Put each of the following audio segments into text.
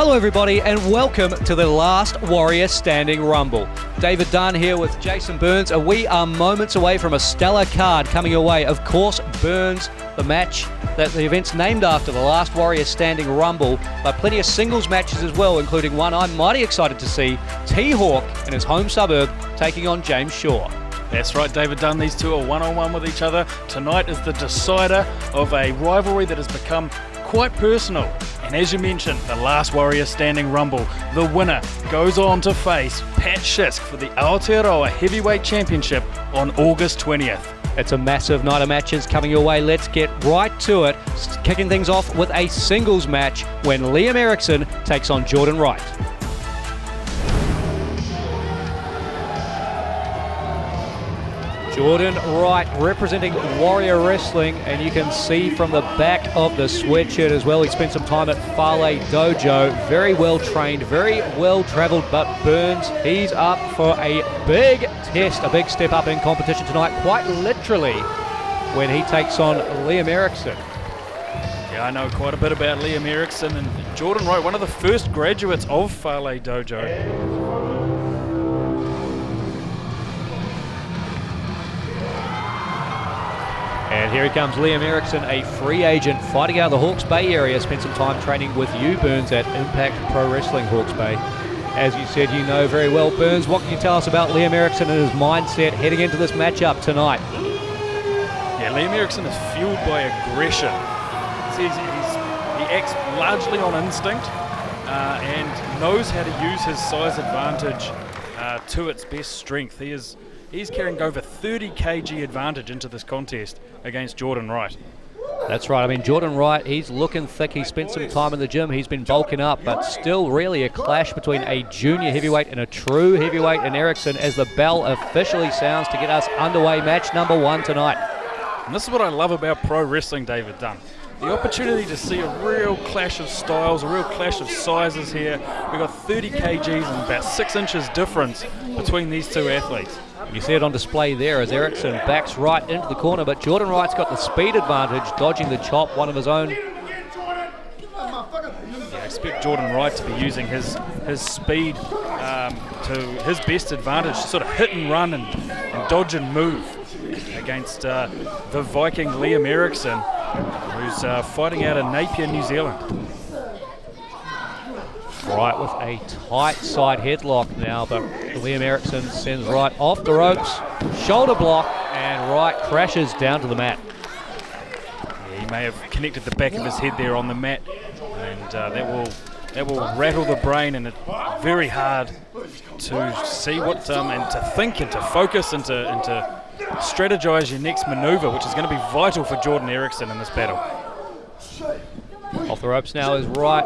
Hello everybody and welcome to the last Warrior Standing Rumble. David Dunn here with Jason Burns, and we are moments away from a stellar card coming your way. Of course, Burns, the match that the event's named after, the last Warrior Standing Rumble, but plenty of singles matches as well, including one I'm mighty excited to see, Hawke in his home suburb taking on James Shaw. That's right, David Dunn. These two are one-on-one with each other. Tonight is the decider of a rivalry that has become quite personal. And as you mentioned, the last Warrior Standing Rumble, the winner goes on to face Pat Schisk for the Aotearoa Heavyweight Championship on August 20th. It's a massive night of matches coming your way. Let's get right to it. Kicking things off with a singles match when Liam Erikson takes on Jordan Wright. Jordan Wright representing Warrior Wrestling, and you can see from the back of the sweatshirt as well, he spent some time at Fale Dojo. Very well trained, very well travelled, but Burns, he's up for a big test, a big step up in competition tonight, quite literally, when he takes on Liam Erikson. Yeah, I know quite a bit about Liam Erikson, and Jordan Wright, one of the first graduates of Fale Dojo. And here he comes, Liam Erikson, a free agent fighting out of the Hawke's Bay area. Spent some time training with you, Burns, at Impact Pro Wrestling Hawke's Bay. As you said, you know very well, Burns. What can you tell us about Liam Erikson and his mindset heading into this matchup tonight? Yeah, Liam Erikson is fueled by aggression. He acts largely on instinct and knows how to use his size advantage to its best strength. He's carrying over 30 kg advantage into this contest against Jordan Wright. That's right. I mean, Jordan Wright, he's looking thick. He spent some time in the gym. He's been bulking up, but still really a clash between a junior heavyweight and a true heavyweight in Erikson as the bell officially sounds to get us underway. Match number one tonight. And this is what I love about pro wrestling, David Dunn. The opportunity to see a real clash of styles, a real clash of sizes here. We've got 30 kgs and about 6 inches difference between these two athletes. You see it on display there as Erickson backs right into the corner, but Jordan Wright's got the speed advantage, dodging the chop, one of his own. Yeah, I expect Jordan Wright to be using his speed to his best advantage, to sort of hit and run and dodge and move against the Viking Liam Erikson, who's fighting out of Napier, New Zealand. Wright with a tight side headlock now, but Liam Erikson sends Wright off the ropes, shoulder block, and Wright crashes down to the mat. Yeah, he may have connected the back of his head there on the mat, and that will rattle the brain, and it's very hard to see what and to think and to focus and to strategize your next maneuver, which is going to be vital for Jordan Erikson in this battle. Off the ropes now is Wright.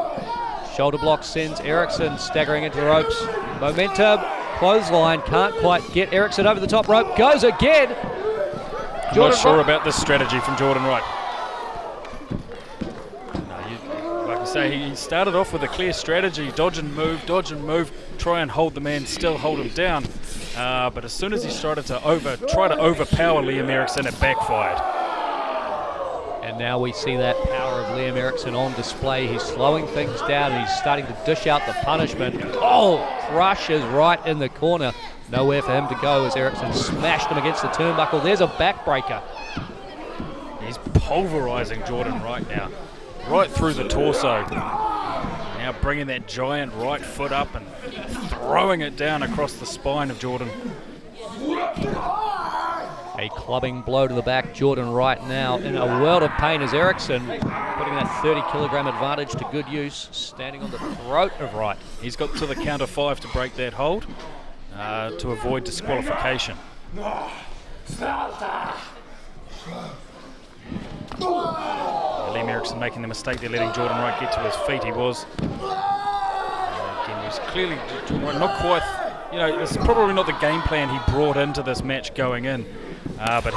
Shoulder block sends Erikson staggering into the ropes. Momentum, clothesline, can't quite get Erikson over the top rope. Goes again. I'm not sure about this strategy from Jordan Wright. No, like I say, he started off with a clear strategy: dodge and move, try and hold the man, still hold him down. But as soon as he started to try to overpower Liam Erikson, it backfired. And now we see that power of Liam Erikson on display. He's slowing things down and he's starting to dish out the punishment. Oh, crushes right in the corner. Nowhere for him to go as Erikson smashed him against the turnbuckle. There's a backbreaker. He's pulverizing Jordan Wright now, right through the torso. Now bringing that giant right foot up and throwing it down across the spine of Jordan. A clubbing blow to the back. Jordan Wright now in a world of pain as Erikson putting that 30 kilogram advantage to good use, standing on the throat of Wright. He's got to the count of 5 to break that hold to avoid disqualification. Liam Erikson making the mistake there, letting Jordan Wright get to his feet. He was again, he's clearly not quite, it's probably not the game plan he brought into this match going in. But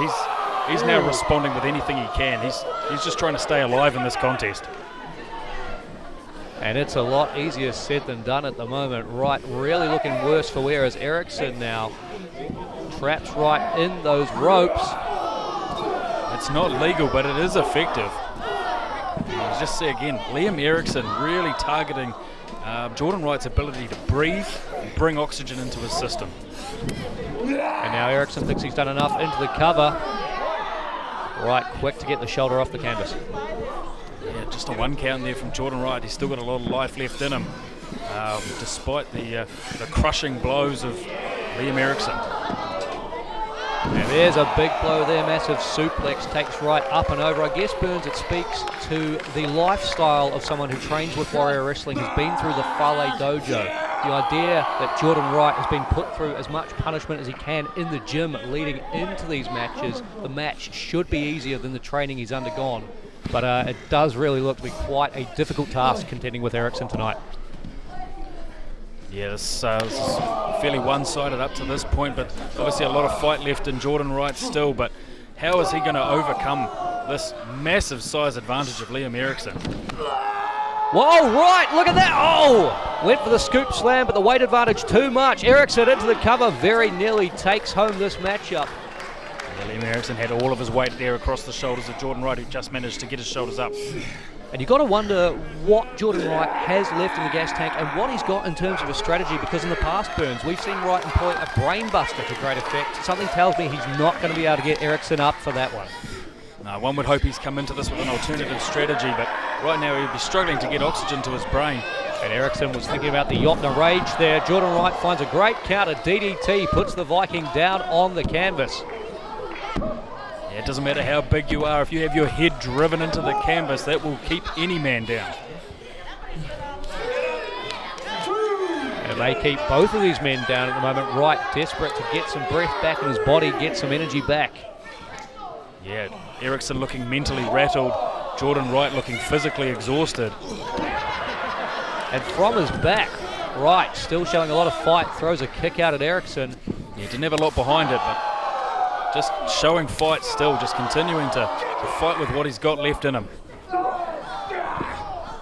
he's now responding with anything he can. He's just trying to stay alive in this contest. And it's a lot easier said than done at the moment. Wright really looking worse for wear as Erikson now traps Wright in those ropes. It's not legal, but it is effective. You just see again, Liam Erikson really targeting Jordan Wright's ability to breathe and bring oxygen into his system. And now Erikson thinks he's done enough into the cover. Wright quick to get the shoulder off the canvas. Yeah, just a 1 count there from Jordan Wright. He's still got a lot of life left in him, despite the crushing blows of Liam Erikson. And there's a big blow there, massive suplex, takes Wright up and over. I guess, Burns, it speaks to the lifestyle of someone who trains with Warrior Wrestling, who's been through the Fale Dojo. The idea that Jordan Wright has been put through as much punishment as he can in the gym leading into these matches. The match should be easier than the training he's undergone. But it does really look to be quite a difficult task contending with Erikson tonight. Yeah, this is fairly one-sided up to this point, but obviously a lot of fight left in Jordan Wright still. But how is he going to overcome this massive size advantage of Liam Erikson? Whoa, Wright, look at that. Oh, went for the scoop slam, but the weight advantage too much. Erikson into the cover, very nearly takes home this matchup. Yeah, Liam Erikson had all of his weight there across the shoulders of Jordan Wright, who just managed to get his shoulders up. And you've got to wonder what Jordan Wright has left in the gas tank and what he's got in terms of a strategy, because in the past, Burns, we've seen Wright employ a brain buster to great effect. Something tells me he's not going to be able to get Erikson up for that one. No, one would hope he's come into this with an alternative strategy, but right now he'd be struggling to get oxygen to his brain. And Erikson was thinking about the Yopna Rage there. Jordan Wright finds a great counter DDT, puts the Viking down on the canvas. Yeah, it doesn't matter how big you are, if you have your head driven into the canvas, that will keep any man down. And they keep both of these men down at the moment. Wright desperate to get some breath back in his body, get some energy back. Yeah, Erikson looking mentally rattled, Jordan Wright looking physically exhausted. And from his back, Wright still showing a lot of fight, throws a kick out at Erikson. Yeah, didn't have a lot behind it, but just showing fight still, just continuing to fight with what he's got left in him.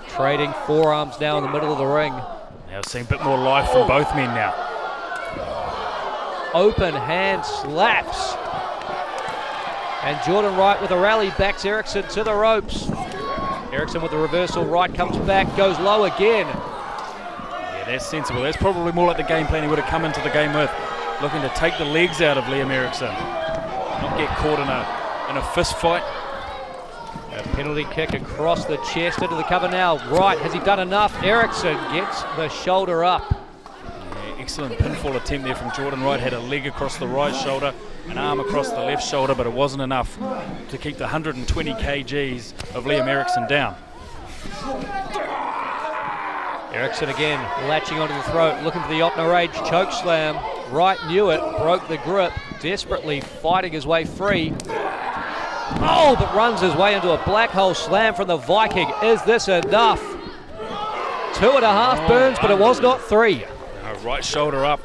Trading forearms now in the middle of the ring. Now seeing a bit more life from both men now. Open hand slaps. And Jordan Wright with a rally backs Erikson to the ropes. Erikson with the reversal, Wright comes back, goes low again. Yeah, that's sensible. That's probably more like the game plan he would have come into the game with. Looking to take the legs out of Liam Erikson. Not get caught in a fist fight. A penalty kick across the chest into the cover now. Wright, has he done enough? Erikson gets the shoulder up. Yeah, excellent pinfall attempt there from Jordan Wright. Had a leg across the right shoulder, an arm across the left shoulder, but it wasn't enough to keep the 120 kgs of Liam Erikson down. Erikson again latching onto the throat, looking for the Yopna Rage choke slam. Wright knew it, broke the grip, desperately fighting his way free. Oh, but runs his way into a black hole slam from the Viking. Is this enough? 2.5 Burns, but it was not 3. Right shoulder up.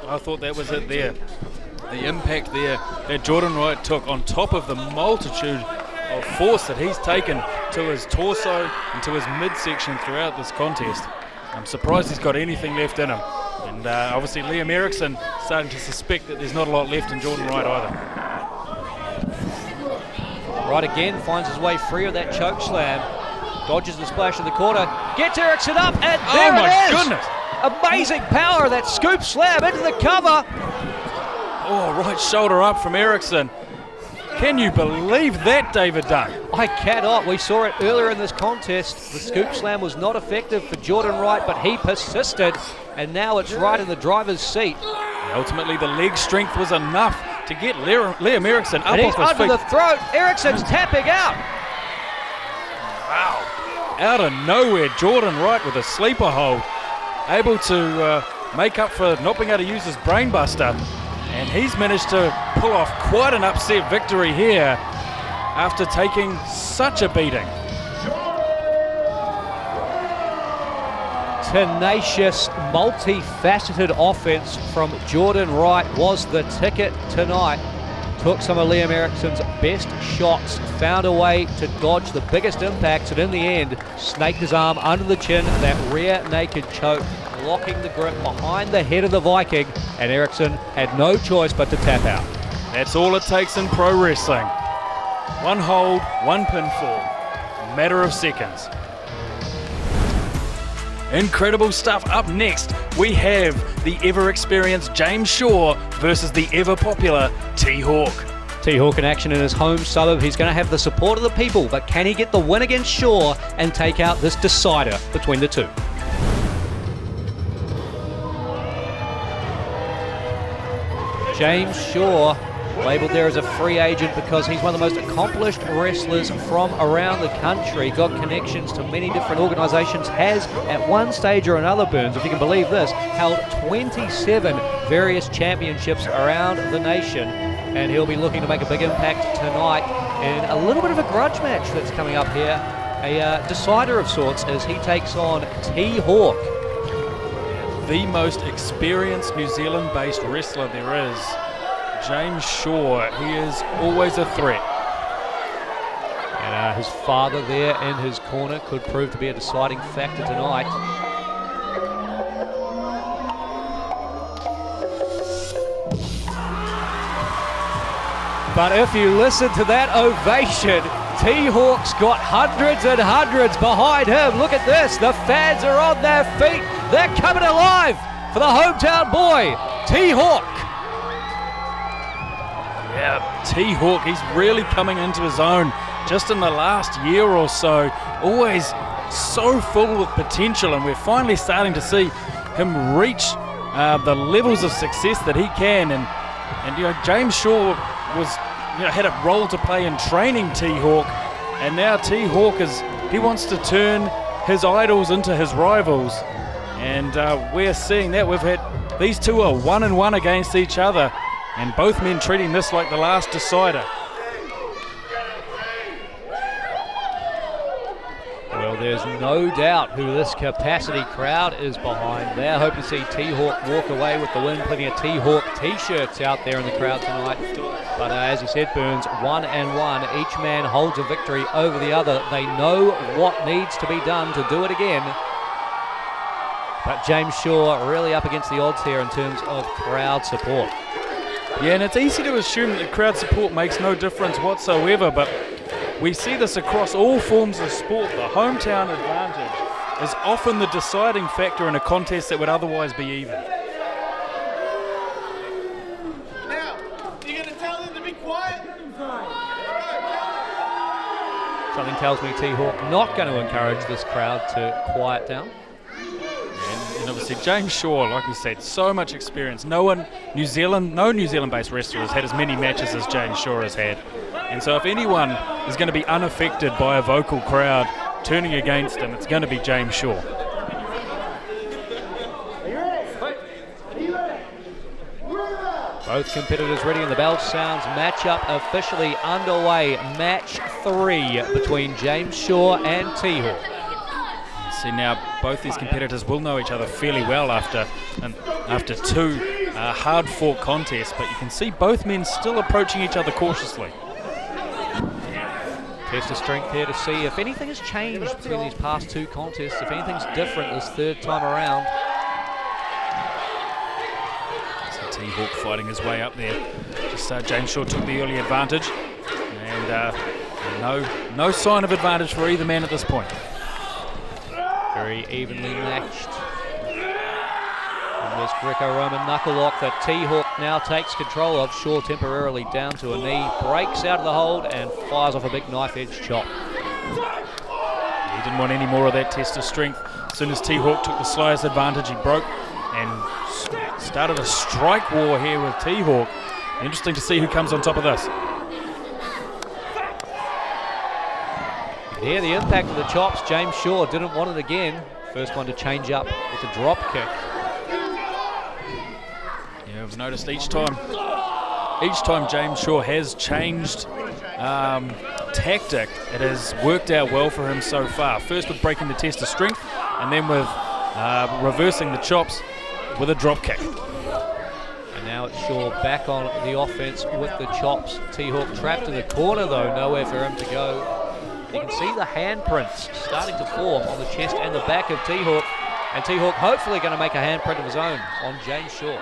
I thought that was it there. The impact there that Jordan Wright took on top of the multitude of force that he's taken to his torso and to his midsection throughout this contest. I'm surprised he's got anything left in him. And obviously Liam Erikson starting to suspect that there's not a lot left in Jordan Wright either. Wright again finds his way free of that choke slam. Dodges the splash in the corner. Gets Erikson up, and there it is! Oh my goodness! Amazing power, that scoop slam into the cover. Oh, right shoulder up from Erikson. Can you believe that, David Dunn? I cannot. We saw it earlier in this contest. The scoop slam was not effective for Jordan Wright, but he persisted, and now it's right in the driver's seat. Ultimately, the leg strength was enough to get Liam Erikson up and he's off his under feet. the throat. Erikson's tapping out. Wow. Out of nowhere, Jordan Wright with a sleeper hold, able to make up for not being able to use his brainbuster. And he's managed to pull off quite an upset victory here after taking such a beating. Tenacious, multifaceted offense from Jordan Wright was the ticket tonight. Took some of Liam Erikson's best shots, found a way to dodge the biggest impacts, and in the end, snaked his arm under the chin, that rear naked choke, locking the grip behind the head of the Viking, and Erikson had no choice but to tap out. That's all it takes in pro wrestling. One hold, one pinfall, a matter of seconds. Incredible stuff. Up next, we have the ever-experienced James Shaw versus the ever-popular T-Hawke. T-Hawke in action in his home suburb. He's going to have the support of the people, but can he get the win against Shaw and take out this decider between the two? James Shaw, labelled there as a free agent because he's one of the most accomplished wrestlers from around the country, got connections to many different organisations, has at one stage or another, Burns, if you can believe this, held 27 various championships around the nation, and he'll be looking to make a big impact tonight in a little bit of a grudge match that's coming up here, a decider of sorts as he takes on T-Hawke. The most experienced New Zealand-based wrestler there is. James Shaw, he is always a threat. And his father there in his corner could prove to be a deciding factor tonight. But if you listen to that ovation, T-Hawke's got hundreds and hundreds behind him. Look at this, the fans are on their feet. They're coming alive for the hometown boy, T-Hawke. Yeah, T-Hawke, he's really coming into his own just in the last year or so. Always so full with potential, and we're finally starting to see him reach the levels of success that he can. And you know, James Shaw was, you know, had a role to play in training T-Hawke, and now T-Hawke he wants to turn his idols into his rivals, and we're seeing that. We've had these two are 1-1 against each other, and both men treating this like the last decider. Well, there's no doubt who this capacity crowd is behind. They're hoping to see T-Hawke walk away with the win. Plenty of T-Hawke t-shirts out there in the crowd tonight. But as you said, Burns, 1-1. Each man holds a victory over the other. They know what needs to be done to do it again. But James Shaw really up against the odds here in terms of crowd support. Yeah, and it's easy to assume that crowd support makes no difference whatsoever, but we see this across all forms of sport. The hometown advantage is often the deciding factor in a contest that would otherwise be even. Now, you're going to tell them to be quiet? Something tells me T-Hawke not going to encourage this crowd to quiet down. And obviously James Shaw, like we said, so much experience. No New Zealand-based wrestler has had as many matches as James Shaw has had. And so if anyone is going to be unaffected by a vocal crowd turning against him, it's going to be James Shaw. Both competitors ready and the bell sounds. Matchup officially underway. Match 3 between James Shaw and T-Hawke. See, now both these competitors will know each other fairly well after two hard-fought contests, but you can see both men still approaching each other cautiously. Test of strength here to see if anything has changed between these past two contests, if anything's different this third time around. So T-Hawke fighting his way up there. Just James Shaw took the early advantage, and no sign of advantage for either man at this point. Very evenly matched. And this Greco-Roman knuckle lock that T-Hawke now takes control of. Shaw temporarily down to a knee, breaks out of the hold and fires off a big knife-edge chop. He didn't want any more of that test of strength. As soon as T-Hawke took the slightest advantage, he broke and started a strike war here with T-Hawke. Interesting to see who comes on top of this. Here, the impact of the chops. James Shaw didn't want it again. First one to change up with a drop kick. Yeah, I've noticed each time James Shaw has changed tactic, it has worked out well for him so far. First with breaking the test of strength, and then with reversing the chops with a drop kick. And now it's Shaw back on the offense with the chops. T-Hawke trapped in the corner though, nowhere for him to go. You can see the handprints starting to form on the chest and the back of T-Hawke, and T-Hawke hopefully going to make a handprint of his own on James Shaw.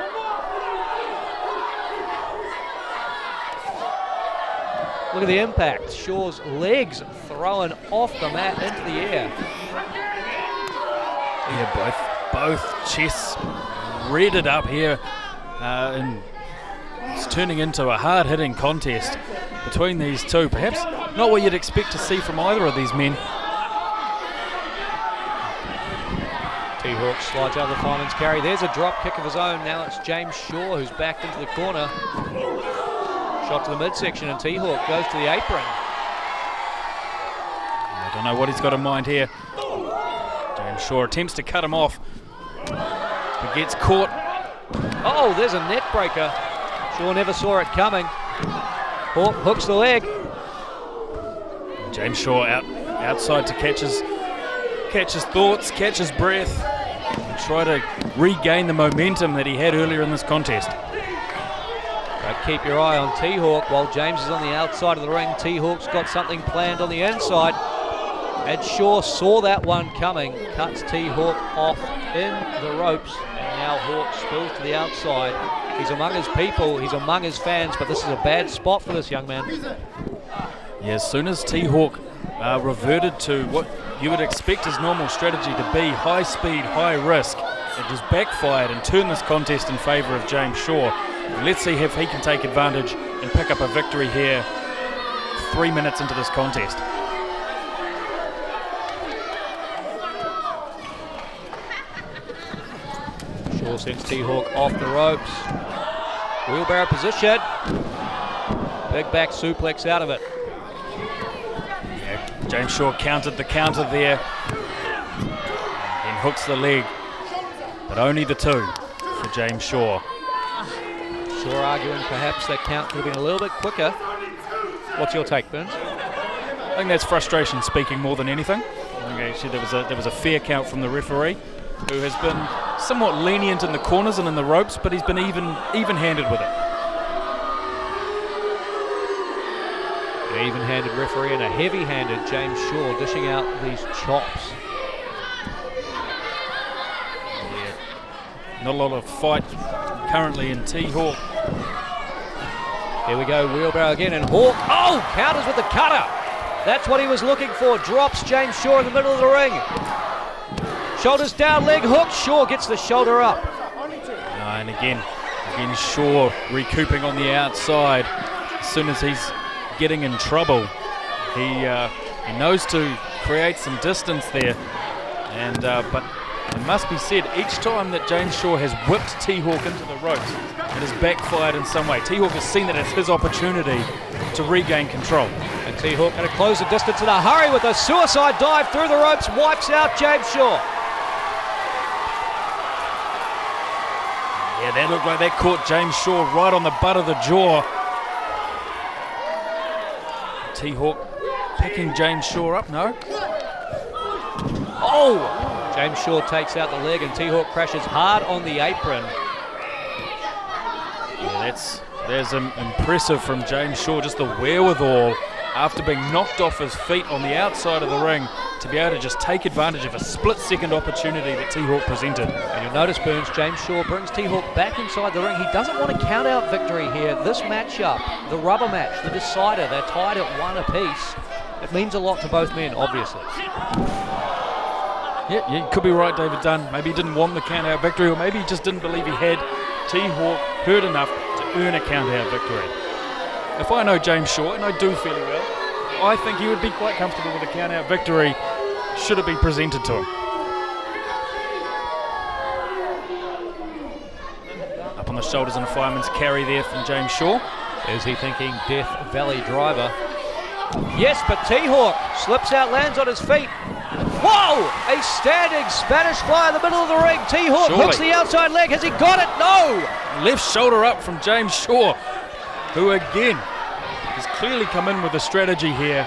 Look at the impact. Shaw's legs thrown off the mat into the air. Yeah, both chests redded up here, and it's turning into a hard-hitting contest between these two. Perhaps not what you'd expect to see from either of these men. Hawke slides out of the fireman's carry. There's a drop kick of his own. Now it's James Shaw who's backed into the corner. Shot to the midsection, and Hawke goes to the apron. I don't know what he's got in mind here. James Shaw attempts to cut him off, but gets caught. Oh, there's a neck breaker. Shaw never saw it coming. Hawke hooks the leg. James Shaw outside to catch his thoughts, catch his breath, and try to regain the momentum that he had earlier in this contest. But keep your eye on Hawke while James is on the outside of the ring. Hawke's got something planned on the inside. And Shaw saw that one coming, cuts Hawke off in the ropes, and now Hawke spills to the outside. He's among his people, he's among his fans, but this is a bad spot for this young man. Yeah, as soon as Hawke reverted to what you would expect his normal strategy to be, high speed, high risk, it just backfired and turned this contest in favour of James Shaw. Let's see if he can take advantage and pick up a victory here 3 minutes into this contest. Shaw sends Hawke off the ropes. Wheelbarrow position. Big back suplex out of it. James Shaw countered the counter there, then hooks the leg, but only the two for James Shaw. Shaw arguing perhaps that count could have been a little bit quicker. What's your take, Burns? I think that's frustration speaking more than anything. I think actually there was a fair count from the referee, who has been somewhat lenient in the corners and in the ropes, but he's been even-handed with it. An even-handed referee and a heavy-handed James Shaw dishing out these chops. Yeah. Not a lot of fight currently in Hawke. Here we go, wheelbarrow again, and Hawke, oh, counters with the cutter. That's what he was looking for, drops James Shaw in the middle of the ring. Shoulders down, leg hook, Shaw gets the shoulder up. And again Shaw recouping on the outside. As soon as he's getting in trouble, he knows to create some distance there, and but it must be said, each time that James Shaw has whipped Hawke into the ropes, it has backfired in some way. Hawke has seen that it's his opportunity to regain control. And Hawke going to close the distance in a hurry with a suicide dive through the ropes, wipes out James Shaw. Yeah, that looked like that caught James Shaw right on the butt of the jaw. Hawke picking James Shaw up, no? Oh! James Shaw takes out the leg, and Hawke crashes hard on the apron. Yeah, there's impressive from James Shaw, just the wherewithal after being knocked off his feet on the outside of the ring to be able to just take advantage of a split-second opportunity that Hawke presented. And you'll notice, Burns, James Shaw brings Hawke back inside the ring. He doesn't want to count out victory here. This matchup, the rubber match, the decider, they're tied at 1 apiece. It means a lot to both men, obviously. Yeah, you could be right, David Dunn. Maybe he didn't want the count-out victory, or maybe he just didn't believe he had Hawke hurt enough to earn a count-out victory. If I know James Shaw, and I do fairly well, I think he would be quite comfortable with a count-out victory should it be presented to him. Up on the shoulders and a fireman's carry there from James Shaw. Is he thinking Death Valley driver? Yes, but Hawke slips out, lands on his feet. Whoa! A standing Spanish fly in the middle of the ring. Hawke hooks the outside leg. Has he got it? No! Left shoulder up from James Shaw, who again has clearly come in with a strategy here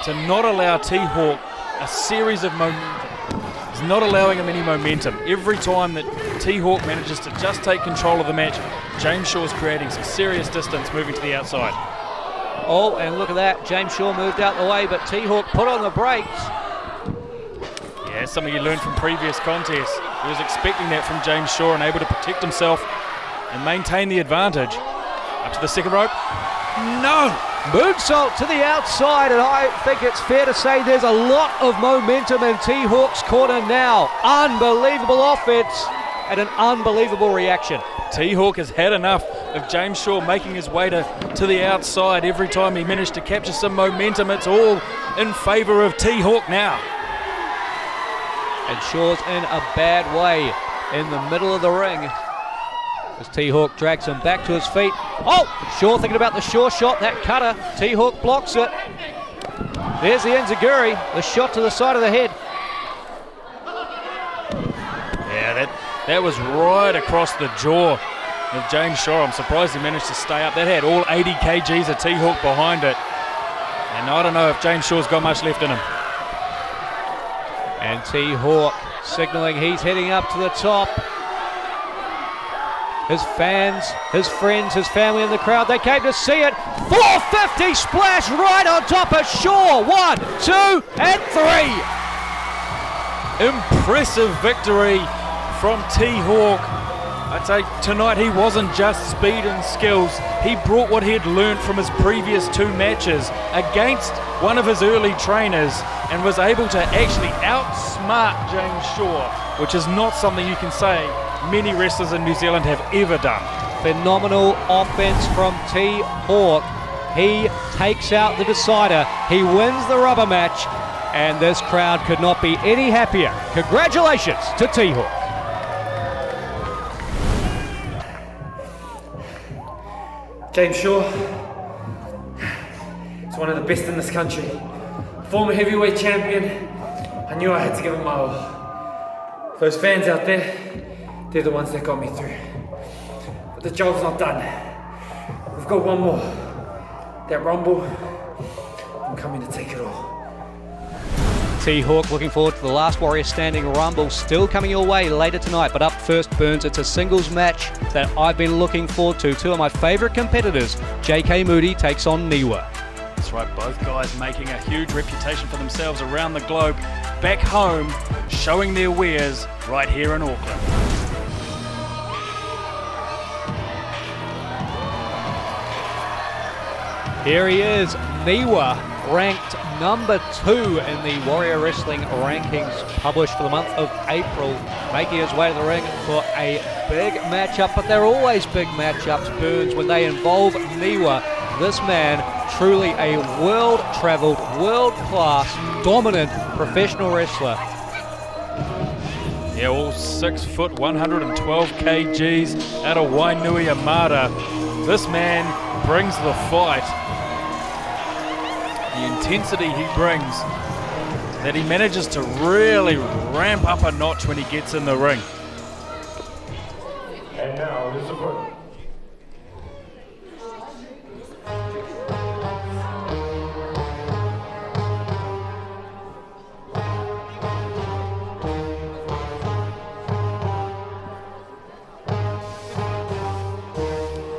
to not allow Hawke a series of momentum. He's not allowing him any momentum. Every time that Hawke manages to just take control of the match, James Shaw's creating some serious distance, moving to the outside. Oh, and look at that. James Shaw moved out the way, but Hawke put on the brakes. Yeah, something he learned from previous contests. He was expecting that from James Shaw and able to protect himself and maintain the advantage. Up to the second rope. No! Moonsault to the outside, and I think it's fair to say there's a lot of momentum in T-Hawk's corner now. Unbelievable offense and an unbelievable reaction. T-Hawk has had enough of James Shaw making his way to the outside. Every time he managed to capture some momentum, it's all in favour of T-Hawk now. And Shaw's in a bad way in the middle of the ring as T-Hawk drags him back to his feet. Oh, Shaw thinking about the Shaw shot, that cutter. T-Hawk blocks it. There's the enziguri, the shot to the side of the head. Yeah, that was right across the jaw of James Shaw. I'm surprised he managed to stay up. That had all 80 kgs of T-Hawk behind it. And I don't know if James Shaw's got much left in him. And T-Hawk signalling he's heading up to the top. His fans, his friends, his family in the crowd, they came to see it. 450 splash right on top of Shaw. 1, 2, and 3. Impressive victory from T-Hawk. I'd say tonight he wasn't just speed and skills. He brought what he had learned from his previous 2 matches against one of his early trainers and was able to actually outsmart James Shaw, which is not something you can say many wrestlers in New Zealand have ever done. Phenomenal offense from T-Hawk. He takes out the decider. He wins the rubber match, and this crowd could not be any happier. Congratulations to T-Hawk. James Shaw is one of the best in this country. Former heavyweight champion, I knew I had to give him my all. Those fans out there, they're the ones that got me through. But the job's not done. We've got one more. That Rumble, I'm coming to take it all. T-Hawk looking forward to the last Warrior Standing Rumble, still coming your way later tonight. But up first, Burns, it's a singles match that I've been looking forward to. 2 of my favourite competitors. JK Moody takes on NIWA. That's right, both guys making a huge reputation for themselves around the globe, back home, showing their wares right here in Auckland. Here he is, NIWA, ranked number 2 in the Warrior Wrestling rankings published for the month of April, making his way to the ring for a big matchup. But they're always big matchups, Burns, when they involve NIWA. This man, truly a world-travelled, world-class, dominant professional wrestler. Yeah, all 6 foot, 112 kgs out of Wainui Amata. This man brings the fight. The intensity he brings, that he manages to really ramp up a notch when he gets in the ring. And now his opponent.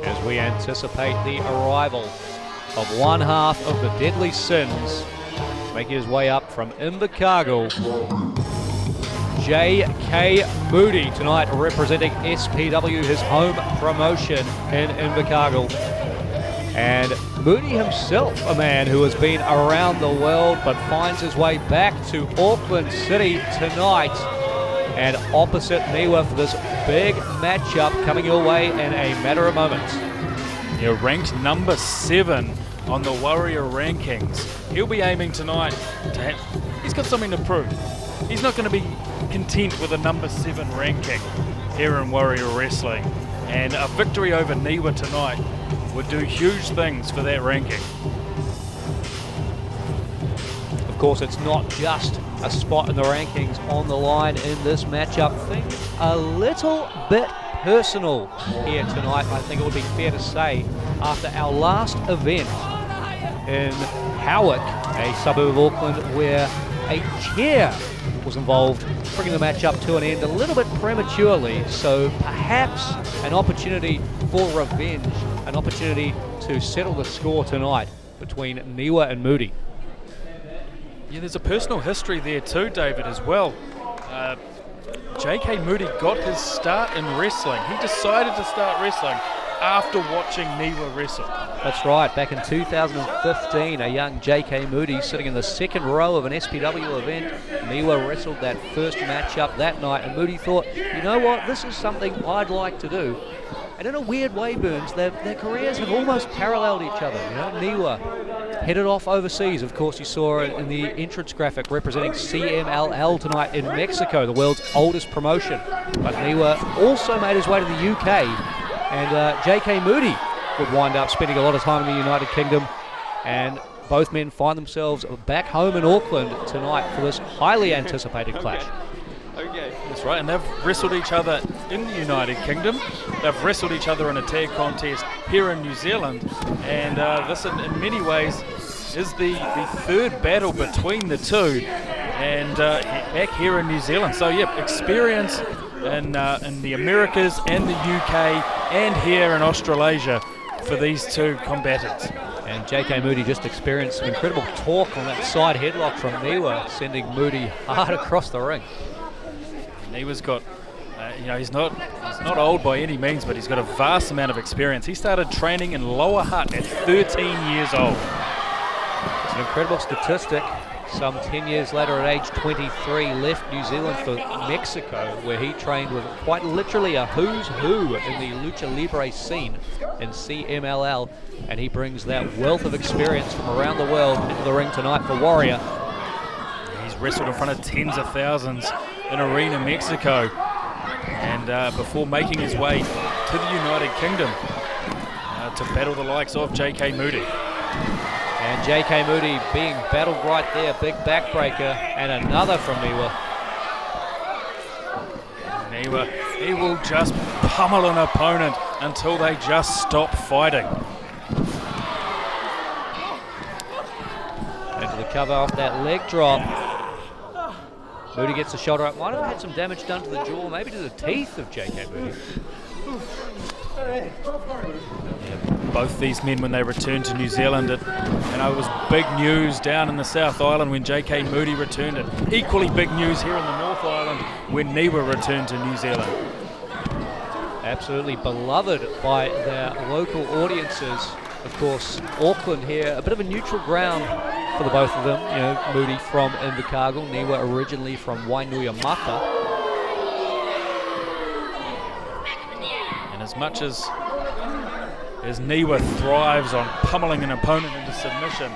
As we anticipate the arrival of one half of the Deadly Sins, making his way up from Invercargill, JK Moody tonight representing SPW, his home promotion in Invercargill. And Moody himself, a man who has been around the world but finds his way back to Auckland City tonight, and opposite NIWA for this big matchup coming your way in a matter of moments. You're ranked number 7 on the Warrior rankings. He'll be aiming tonight to he's got something to prove. He's not going to be content with a number 7 ranking here in Warrior Wrestling. And a victory over NIWA tonight would do huge things for that ranking. Of course, it's not just a spot in the rankings on the line in this matchup. Things a little bit personal here tonight, I think it would be fair to say, after our last event in Hawke, a suburb of Auckland, where a chair was involved, bringing the match up to an end a little bit prematurely. So perhaps an opportunity for revenge, an opportunity to settle the score tonight between NIWA and Moody. Yeah, there's a personal history there too, David, as well. JK Moody got his start in wrestling. He decided to start wrestling after watching NIWA wrestle. That's right. Back in 2015, a young JK Moody sitting in the second row of an SPW event. NIWA wrestled that first matchup that night, and Moody thought, you know what, this is something I'd like to do. And in a weird way, Burns, their careers have almost paralleled each other. You know, NIWA headed off overseas. Of course, you saw it in the entrance graphic representing CMLL tonight in Mexico, the world's oldest promotion. But NIWA also made his way to the UK, and JK Moody would wind up spending a lot of time in the United Kingdom, and both men find themselves back home in Auckland tonight for this highly anticipated clash. Okay. That's right, and they've wrestled each other in the United Kingdom. They've wrestled each other in a tag contest here in New Zealand, and this in many ways is the third battle between the two, and back here in New Zealand. So yeah, experience in the Americas and the UK and here in Australasia for these two combatants. And JK Moody just experienced some incredible torque on that side headlock from NIWA, sending Moody hard across the ring. NIWA's got, he's not old by any means, but he's got a vast amount of experience. He started training in Lower Hutt at 13 years old. It's an incredible statistic. Some 10 years later, at age 23, left New Zealand for Mexico, where he trained with quite literally a who's who in the lucha libre scene in CMLL, and he brings that wealth of experience from around the world into the ring tonight for Warrior. He's wrestled in front of tens of thousands in Arena, Mexico, and before making his way to the United Kingdom to battle the likes of JK Moody. And JK Moody being battled right there, big backbreaker, and another from NIWA. NIWA, he will just pummel an opponent until they just stop fighting. Into the cover off that leg drop. Moody gets the shoulder up. Might have had some damage done to the jaw, maybe to the teeth of JK Moody. Both these men, when they returned to New Zealand, it was big news down in the South Island when JK Moody returned, and equally big news here in the North Island when NIWA returned to New Zealand. Absolutely beloved by their local audiences. Of course, Auckland here, a bit of a neutral ground for the both of them. You know, Moody from Invercargill, NIWA originally from Wainuiamata. And as much as NIWA thrives on pummeling an opponent into submission,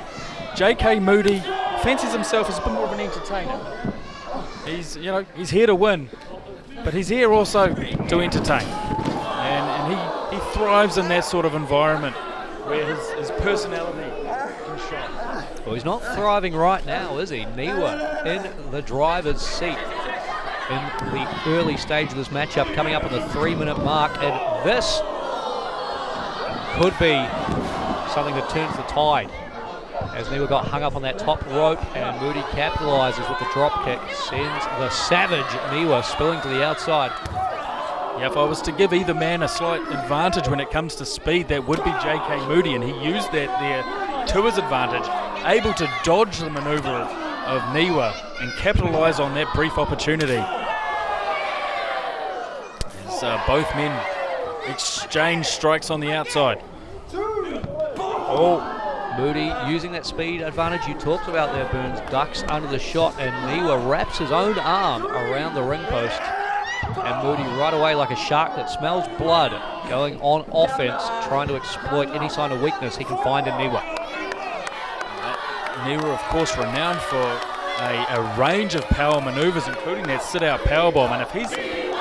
JK Moody fancies himself as a bit more of an entertainer. He's here to win, but he's here also to entertain. And he thrives in that sort of environment where his personality can shine. Well, he's not thriving right now, is he? NIWA in the driver's seat in the early stage of this matchup, coming up on the 3-minute mark, and this could be something that turns the tide, as NIWA got hung up on that top rope, and Moody capitalizes with the drop kick, sends the savage NIWA spilling to the outside. Yeah, if I was to give either man a slight advantage when it comes to speed, that would be JK Moody, and he used that there to his advantage, able to dodge the maneuver of NIWA and capitalize on that brief opportunity. As both men exchange strikes on the outside. Oh, Moody using that speed advantage you talked about there, Burns, ducks under the shot, and NIWA wraps his own arm around the ring post. And Moody right away, like a shark that smells blood, going on offense, trying to exploit any sign of weakness he can find in NIWA. NIWA, of course, renowned for a range of power maneuvers, including that sit-out powerbomb. And if he's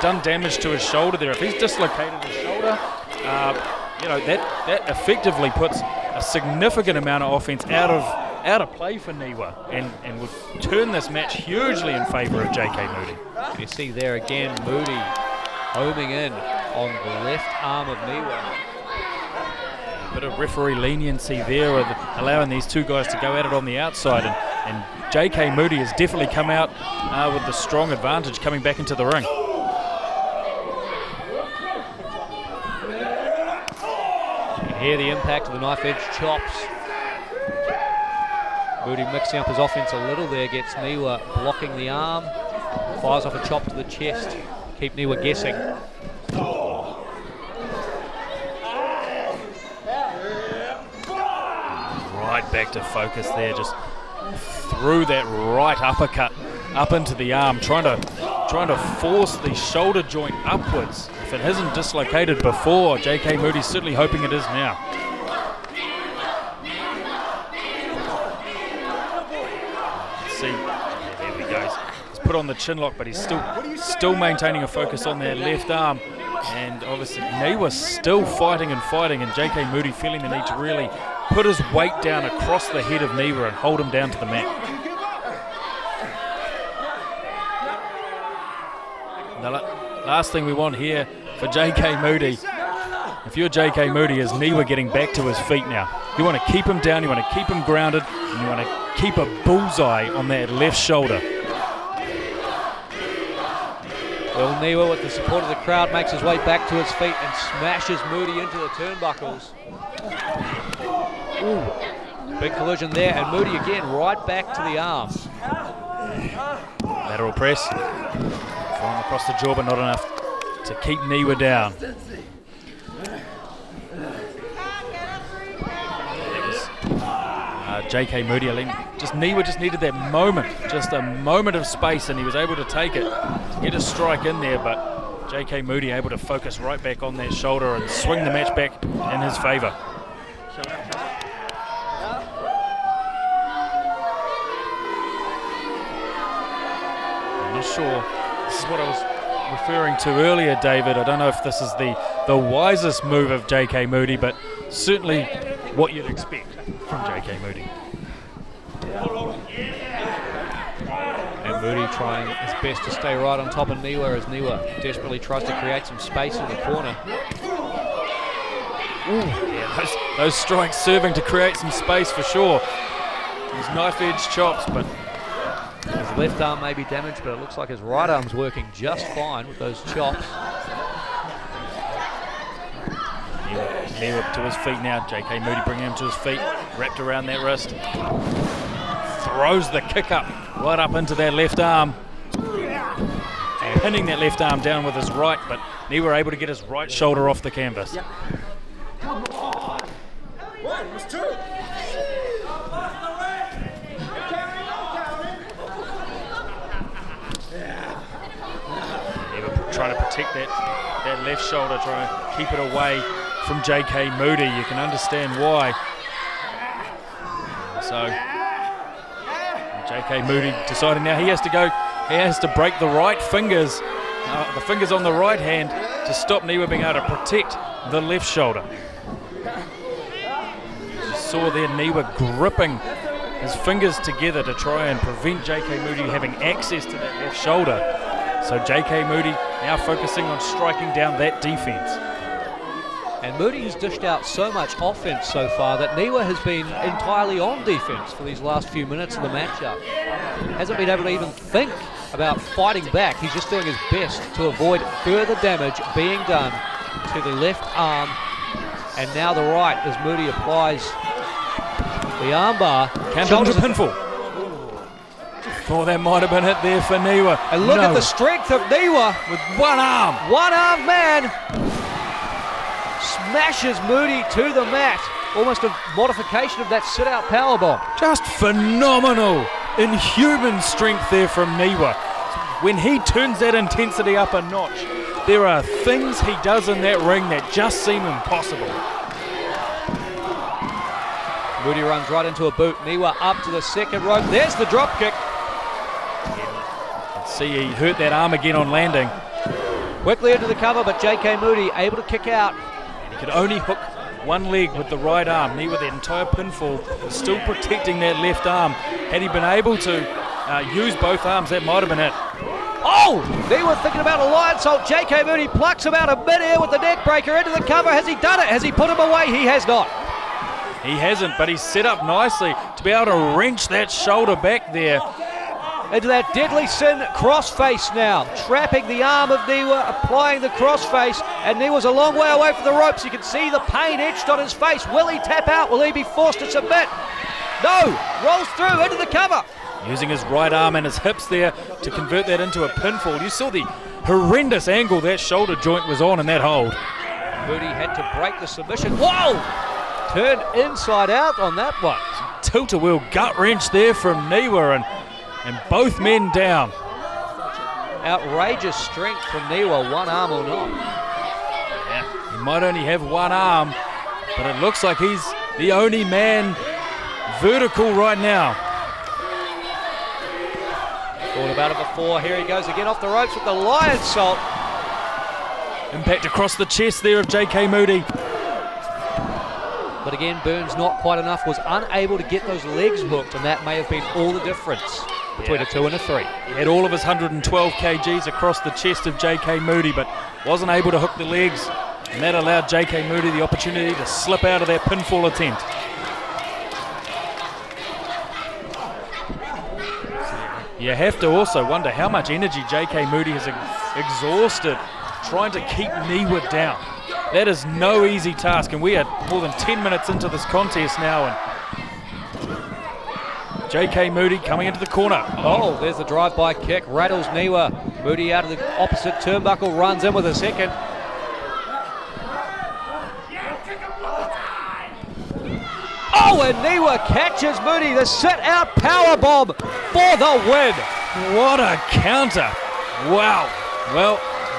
done damage to his shoulder there, if he's dislocated his shoulder, that effectively puts a significant amount of offense out of play for NIWA, and would turn this match hugely in favour of JK Moody. You see there again, Moody homing in on the left arm of NIWA. A bit of referee leniency there with allowing these two guys to go at it on the outside, and JK Moody has definitely come out with the strong advantage coming back into the ring. You hear the impact of the knife edge chops. Moody mixing up his offense a little there, gets NIWA blocking the arm, fires off a chop to the chest, keep NIWA guessing. back to focus there, just threw that right uppercut up into the arm, trying to force the shoulder joint upwards. If it hasn't dislocated before, JK Moody's certainly hoping it is now. See, there he goes. He's put on the chin lock, but he's still maintaining a focus on that left arm. And obviously NIWA still fighting, and JK Moody feeling the need to really put his weight down across the head of NIWA and hold him down to the mat. The last thing we want here for JK Moody, if you're JK Moody, is NIWA getting back to his feet now. You want to keep him down, you want to keep him grounded, and you want to keep a bullseye on that left shoulder. Well, NIWA, with the support of the crowd, makes his way back to his feet and smashes Moody into the turnbuckles. Ooh, big collision there, and Moody again right back to the arm. Lateral press, going across the jaw, but not enough to keep NIWA down. JK Moody, NIWA just needed that moment, just a moment of space, and he was able to take it, get a strike in there, but JK Moody able to focus right back on that shoulder and swing the match back in his favour. I'm not sure, this is what I was referring to earlier, David. I don't know if this is the wisest move of JK Moody, but certainly what you'd expect from JK Moody. And Moody trying his best to stay right on top of NIWA as NIWA desperately tries to create some space in the corner. Ooh, yeah, those strikes serving to create some space for sure. These knife-edge chops, but his left arm may be damaged, but it looks like his right arm's working just fine with those chops. NIWA to his feet now. JK Moody bringing him to his feet, wrapped around that wrist. Throws the kick up, right up into that left arm. And pinning that left arm down with his right, but NIWA able to get his right shoulder off the canvas. Come on. One, was two. NIWA trying to protect that left shoulder, trying to keep it away from JK Moody. You can understand why. So JK Moody deciding now he has to go, he has to break the right fingers, the fingers on the right hand, to stop NIWA being able to protect the left shoulder. You saw there NIWA gripping his fingers together to try and prevent JK Moody having access to that left shoulder. So JK Moody now focusing on striking down that defense. And Moody has dished out so much offense so far that NIWA has been entirely on defense for these last few minutes of the matchup. Hasn't been able to even think about fighting back. He's just doing his best to avoid further damage being done to the left arm and now the right as Moody applies the armbar. Counter to pinfall. Oh, that might have been it there for NIWA. And look at the strength of NIWA with one arm. One-armed man smashes Moody to the mat. Almost a modification of that sit-out powerbomb. Just phenomenal, inhuman strength there from NIWA. When he turns that intensity up a notch, there are things he does in that ring that just seem impossible. Moody runs right into a boot. NIWA up to the second rope. There's the drop kick. See, he hurt that arm again on landing. Quickly into the cover, but JK Moody able to kick out. He could only hook one leg with the right arm. NIWA, the entire pinfall, was still protecting that left arm. Had he been able to use both arms, that might have been it. Oh! NIWA thinking about a lion salt. JK Moody plucks him out of mid-air with the neck breaker into the cover. Has he done it? Has he put him away? He has not. He hasn't, but he's set up nicely to be able to wrench that shoulder back there. Into that deadly sin crossface now. Trapping the arm of NIWA, applying the crossface, and NIWA's a long way away from the ropes. You can see the pain etched on his face. Will he tap out? Will he be forced to submit? No! Rolls through into the cover. Using his right arm and his hips there to convert that into a pinfall. You saw the horrendous angle that shoulder joint was on in that hold. Moody had to break the submission. Whoa! Turned inside out on that one. tilt-a-wheel gut wrench there from NIWA, and both men down. Outrageous strength from NIWA, one arm or not. Yeah, he might only have one arm, but it looks like he's the only man vertical right now. Thought about it before. Here he goes again off the ropes with the lion salt. Impact across the chest there of JK Moody. But again, Burns not quite enough, was unable to get those legs hooked, and that may have been all the difference between a 2 and a 3. He had all of his 112 kgs across the chest of JK Moody, but wasn't able to hook the legs, and that allowed JK Moody the opportunity to slip out of that pinfall attempt. You have to also wonder how much energy JK Moody has exhausted trying to keep NIWA down. That is no easy task, and we are more than 10 minutes into this contest now, and JK Moody coming into the corner. Oh, there's the drive-by kick, rattles NIWA. Moody out of the opposite turnbuckle, runs in with a second. Oh, and NIWA catches Moody, the sit-out powerbomb for the win. What a counter. Wow. Well,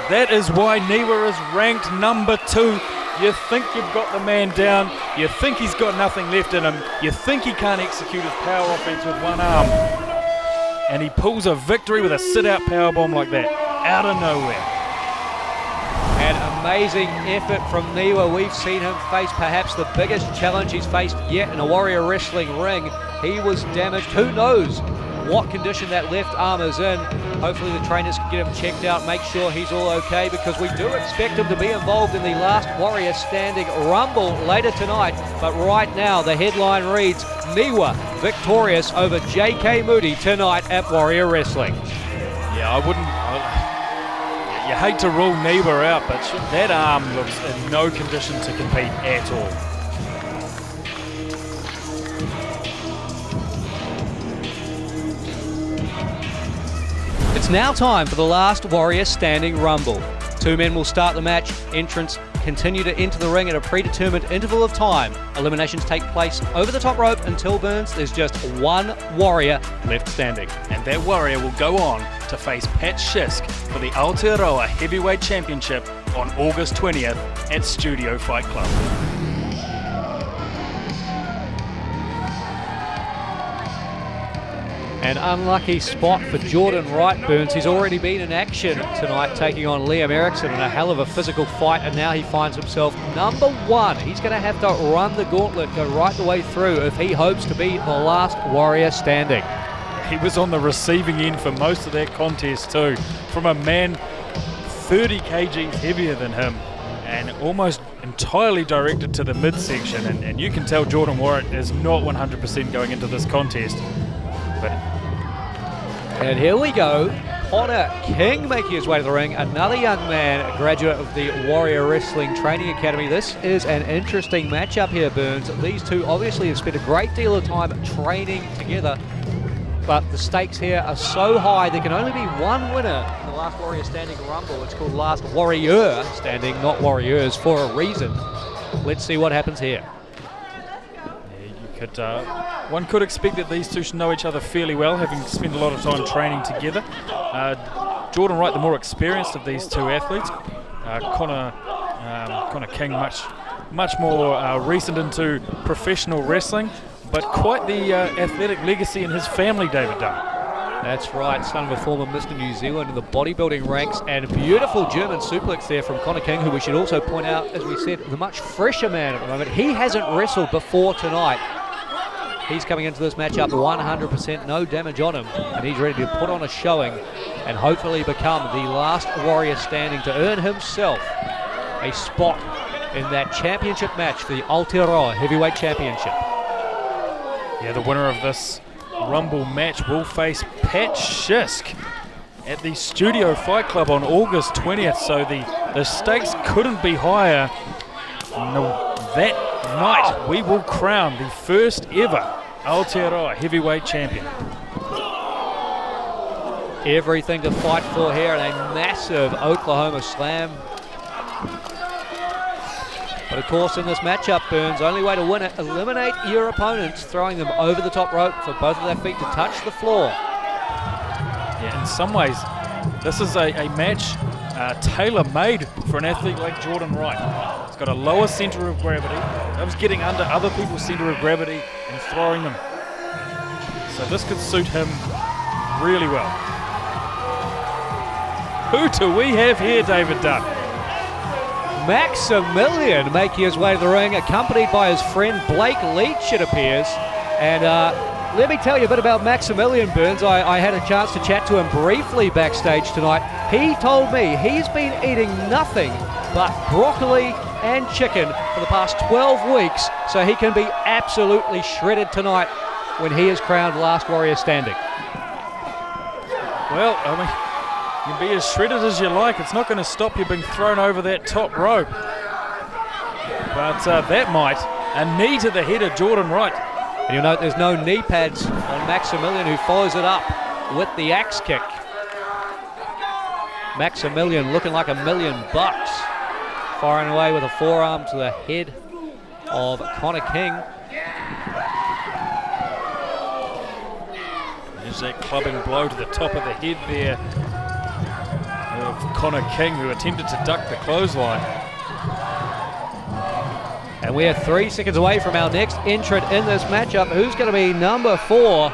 that is why NIWA is ranked number 2. You think you've got the man down, you think he's got nothing left in him, you think he can't execute his power offense with one arm, and he pulls a victory with a sit-out powerbomb like that, out of nowhere. An amazing effort from NIWA. We've seen him face perhaps the biggest challenge he's faced yet in a Warrior Wrestling ring. He was damaged. Who knows what condition that left arm is in. Hopefully the trainers can get him checked out, make sure he's all okay, because we do expect him to be involved in the last Warrior Standing Rumble later tonight. But right now the headline reads, NIWA victorious over JK Moody tonight at Warrior Wrestling. Yeah, I wouldn't... You hate to rule NIWA out, but that arm looks in no condition to compete at all. It's now time for the last Warrior Standing Rumble. 2 men will start the match. Entrants continue to enter the ring at a predetermined interval of time. Eliminations take place over the top rope until Burns there's just one Warrior left standing. And that Warrior will go on to face Pat Schisk for the Aotearoa Heavyweight Championship on August 20th at Studio Fight Club. An unlucky spot for Jordan Wright. Burns, he's already been in action tonight taking on Liam Erikson in a hell of a physical fight, and now he finds himself number 1. He's going to have to run the gauntlet, go right the way through if he hopes to be the last Warrior standing. He was on the receiving end for most of that contest too, from a man 30 kgs heavier than him and almost entirely directed to the midsection, and you can tell Jordan Wright is not 100% going into this contest. And here we go, Connor King making his way to the ring, another young man, a graduate of the Warrior Wrestling Training Academy. This is an interesting matchup here, Burns. These two obviously have spent a great deal of time training together, but the stakes here are so high there can only be one winner in the last Warrior Standing Rumble. It's called Last Warrior Standing, not Warriors, for a reason. Let's see what happens here. One could expect that these two should know each other fairly well, having spent a lot of time training together. Jordan Wright, the more experienced of these two athletes. Connor King, much more recent into professional wrestling, but quite the athletic legacy in his family, David Dunn. That's right, son of a former Mr. New Zealand in the bodybuilding ranks, and a beautiful German suplex there from Connor King, who we should also point out, as we said, the much fresher man at the moment. He hasn't wrestled before tonight. He's coming into this matchup 100%, no damage on him, and he's ready to put on a showing and hopefully become the last Warrior standing to earn himself a spot in that championship match for the Aotearoa Heavyweight Championship. Yeah, the winner of this Rumble match will face Pat Schisk at the Studio Fight Club on August 20th, so the stakes couldn't be higher. No, that night we will crown the first ever Aotearoa Heavyweight Champion. Everything to fight for here in a massive Oklahoma Slam. But But of course, in this matchup, Burns, only way to win it, eliminate your opponents, throwing them over the top rope for both of their feet to touch the floor. Yeah, in some ways, this is a match tailor-made for an athlete like Jordan Wright. He's got a lower center of gravity. Loves getting under other people's center of gravity and throwing them. So this could suit him really well. Who do we have here, David Dunn? Maximilian making his way to the ring, accompanied by his friend Blake Leach, it appears. And let me tell you a bit about Maximilian, Burns. I had a chance to chat to him briefly backstage tonight. He told me he's been eating nothing but broccoli and chicken for the past 12 weeks, so he can be absolutely shredded tonight when he is crowned last warrior standing. Well, I mean, you can be as shredded as you like. It's not going to stop you being thrown over that top rope. But that might. A knee to the head of Jordan Wright. And you'll note there's no knee pads on Maximilian, who follows it up with the axe kick. Maximilian looking like $1 million, firing away with a forearm to the head of Connor King. There's that clubbing blow to the top of the head there of Connor King, who attempted to duck the clothesline. And we are 3 seconds away from our next entrant in this matchup. Who's going to be number 4?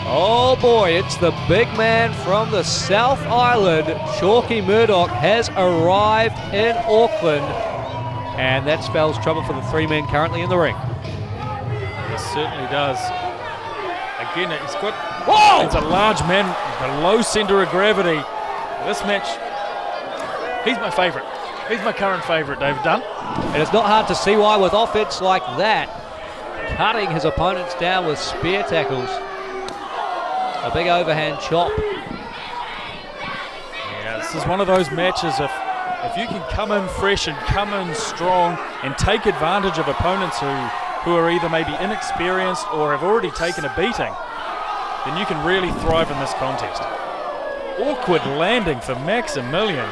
Oh boy, it's the big man from the South Island. Chalky Murdoch has arrived in Auckland. And that spells trouble for the 3 men currently in the ring. It certainly does. Again, he's got... Whoa! It's a large man with a low center of gravity. This match, he's my favorite. He's my current favorite, David Dunn. And it's not hard to see why with offense like that. Cutting his opponents down with spear tackles. A big overhand chop. Yeah, this is one of those matches, if you can come in fresh and come in strong and take advantage of opponents who are either maybe inexperienced or have already taken a beating, then you can really thrive in this contest. Awkward landing for Maximilian.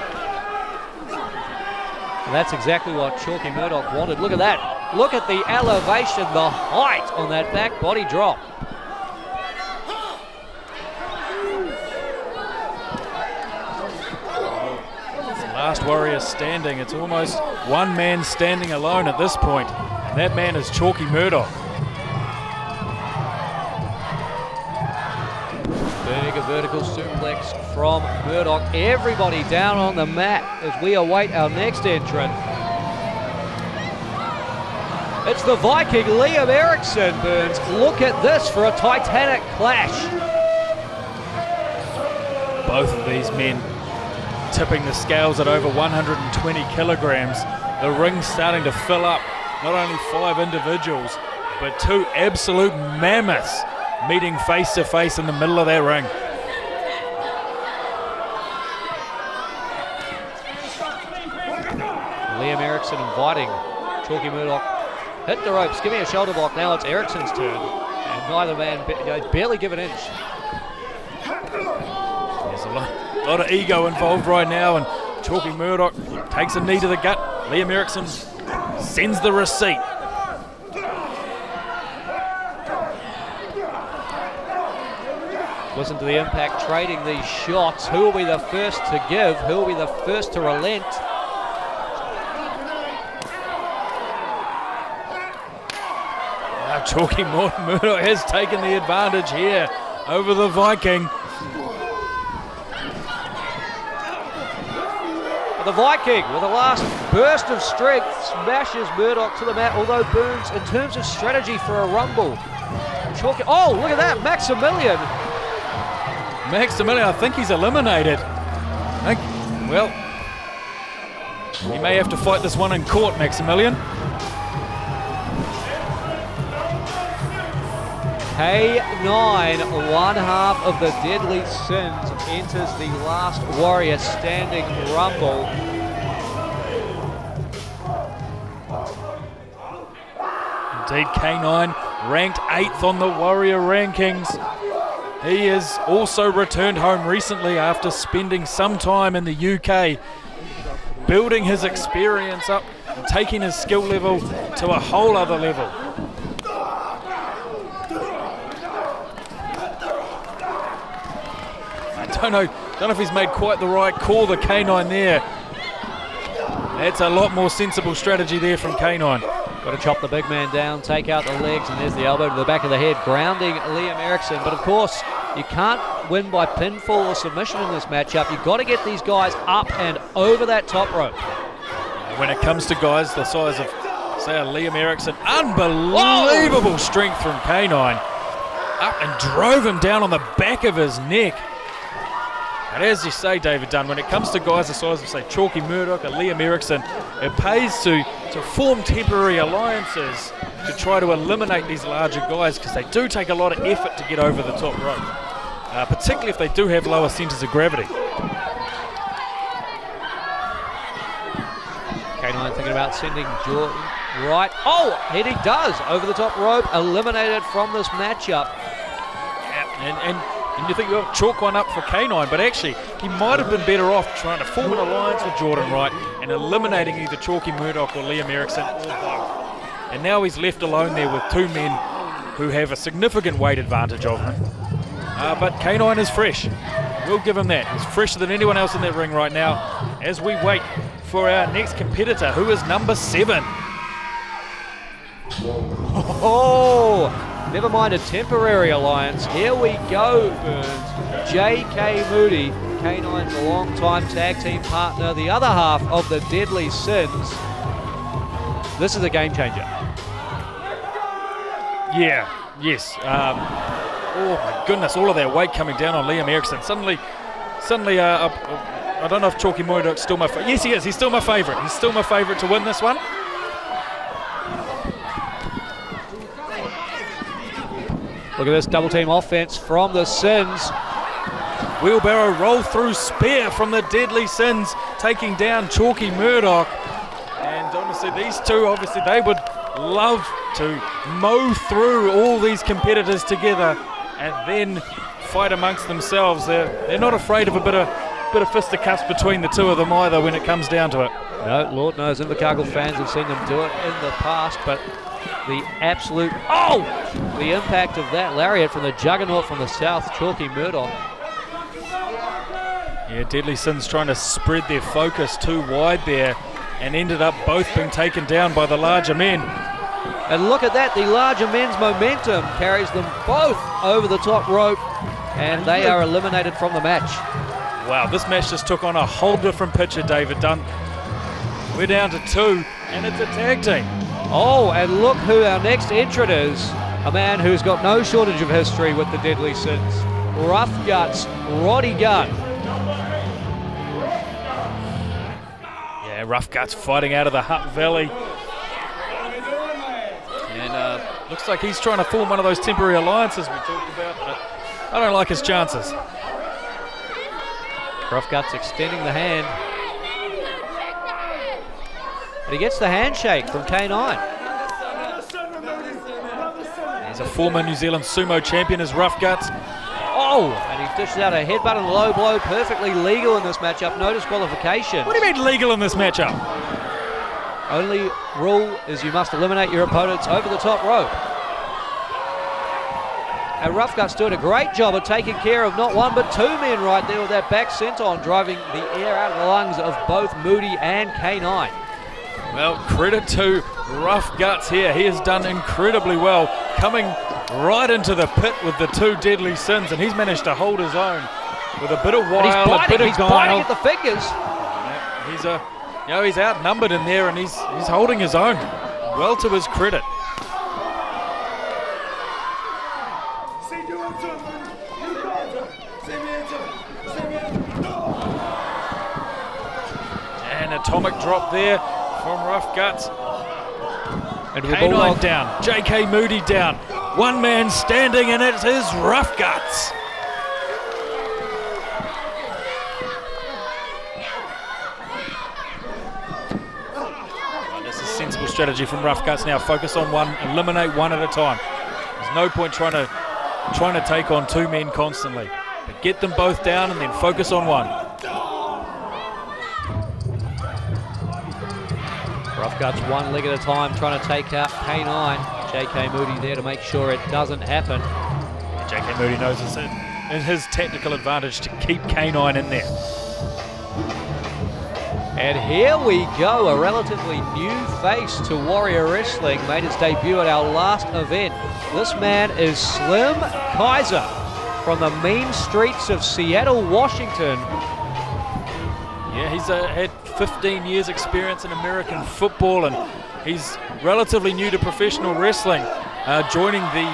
And that's exactly what Chalky Murdoch wanted. Look at that. Look at the elevation, the height on that back body drop. Last warrior standing. It's almost one man standing alone at this point. And that man is Chalky Murdoch. Big vertical suplex from Murdoch. Everybody down on the mat as we await our next entrant. It's the Viking, Liam Erikson, Burns. Look at this for a titanic clash. Both of these men tipping the scales at over 120 kilograms. The ring's starting to fill up. Not only 5 individuals, but 2 absolute mammoths meeting face to face in the middle of that ring. Liam Erikson inviting Chalky Murdoch. Hit the ropes, give me a shoulder block. Now it's Erickson's turn. And neither man barely give an inch. There's a lot of ego involved right now, and Chalky Murdoch takes a knee to the gut. Liam Erikson sends the receipt. Listen to the impact, trading these shots. Who will be the first to give? Who will be the first to relent? Chalky Murdoch has taken the advantage here over the Viking. The Viking, with a last burst of strength, smashes Murdoch to the mat, although Burns, in terms of strategy for a rumble, Chalky, oh, look at that, Maximilian, I think he's eliminated. Well, he may have to fight this one in court, Maximilian. K9, one half of the Deadly Sins, enters the last warrior standing rumble. Indeed, K9 ranked 8th on the warrior rankings. He has also returned home recently after spending some time in the UK. building his experience up and taking his skill level to a whole other level. I don't know if he's made quite the right call, the K9 there. That's a lot more sensible strategy there from K9. Got to chop the big man down, take out the legs, and there's the elbow to the back of the head, grounding Liam Erikson. But of course, you can't win by pinfall or submission in this matchup. You've got to get these guys up and over that top rope. When it comes to guys the size of, say, a Liam Erikson, unbelievable strength from K9. Up and drove him down on the back of his neck. And as you say, David Dunn, when it comes to guys the size of, say, Chalky Murdoch or Liam Erikson, it pays to form temporary alliances to try to eliminate these larger guys, because they do take a lot of effort to get over the top rope, particularly if they do have lower centres of gravity. K9 thinking about sending Jordan Wright. Oh, and he does over the top rope, eliminated from this matchup. And you think you'll chalk one up for K9, but actually he might have been better off trying to form an alliance with Jordan Wright and eliminating either Chalky Murdoch or Liam Erikson or both. And now he's left alone there with two men who have a significant weight advantage of him. But K9 is fresh. We'll give him that. He's fresher than anyone else in that ring right now as we wait for our next competitor, who is number 7. Oh! Never mind a temporary alliance. Here we go, Burns. JK Moody, K9's long-time tag team partner, the other half of the Deadly Sins. This is a game changer. Yeah, yes. Oh my goodness, all of that weight coming down on Liam Erikson. Suddenly, I don't know if Chalky Murdoch's still my favorite. Yes, he is. He's still my favorite. He's still my favorite to win this one. Look at this double team offense from the Sins. Wheelbarrow roll through spear from the Deadly Sins, taking down Chalky Murdoch. And honestly, these two, obviously, they would love to mow through all these competitors together and then fight amongst themselves. They're not afraid of a bit of fisticuffs between the two of them either when it comes down to it. No, Lord knows Invercargill fans have seen them do it in the past, but the impact of that lariat from the juggernaut from the south, Chalky Murdoch. Yeah, Deadly Sins trying to spread their focus too wide there and ended up both being taken down by the larger men. And look at that, the larger men's momentum carries them both over the top rope, and they are eliminated from the match. Wow, this match just took on a whole different picture, David Dunn. We're down to 2, and it's a tag team. Oh, and look who our next entrant is. A man who's got no shortage of history with the Deadly Sins. Rough Guts, Roddy Gunn. Yeah, Rough Guts fighting out of the Hutt Valley. And looks like he's trying to form one of those temporary alliances we talked about, but I don't like his chances. Rough Guts extending the hand. But he gets the handshake from K9. He's a former New Zealand sumo champion as Rough Guts. Oh, and he dishes out a headbutt and a low blow, perfectly legal in this matchup, no disqualification. What do you mean legal in this matchup? Only rule is you must eliminate your opponents over the top rope. And Rough Guts doing a great job of taking care of not one but 2 men right there with that back senton, driving the air out of the lungs of both Moody and K9. Well, credit to Rough Guts here. He has done incredibly well, coming right into the pit with the 2 Deadly Sins, and he's managed to hold his own with a bit of wile, a bit of he's biting at the fingers. Yeah, he's outnumbered in there, and he's holding his own. Well to his credit. And atomic drop there from Rough Guts. And K9 down, JK Moody down. One man standing, and it is Rough Guts. This is sensible strategy from Rough Guts now. Focus on one, eliminate one at a time. There's no point trying to take on 2 men constantly. But get them both down and then focus on one. Rough Guts one leg at a time trying to take out K9. JK Moody there to make sure it doesn't happen. JK Moody knows it's in his tactical advantage to keep K9 in there. And here we go, a relatively new face to Warrior Wrestling, made his debut at our last event. This man is Slim Kaiser from the mean streets of Seattle, Washington. Yeah, he's had 15 years experience in American football, and he's relatively new to professional wrestling, joining the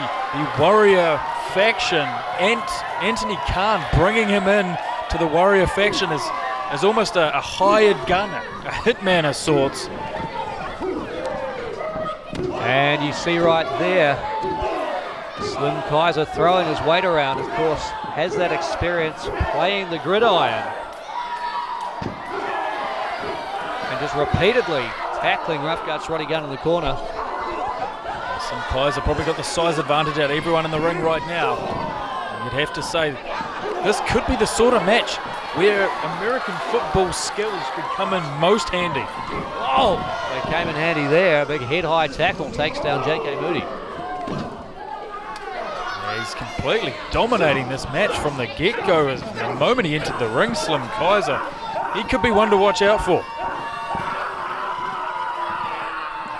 Warrior faction. Anthony Khan bringing him in to the Warrior faction as almost a hired gunner, a hitman of sorts. And you see right there, Slim Kaiser throwing his weight around, of course, has that experience playing the gridiron. And just repeatedly tackling Rough Guts Roddy Gunn in the corner. Slim Kaiser probably got the size advantage out of everyone in the ring right now. And you'd have to say this could be the sort of match where American football skills could come in most handy. Oh, they came in handy there. Big head-high tackle takes down JK Moody. Yeah, he's completely dominating this match from the get-go. The moment he entered the ring, Slim Kaiser, he could be one to watch out for.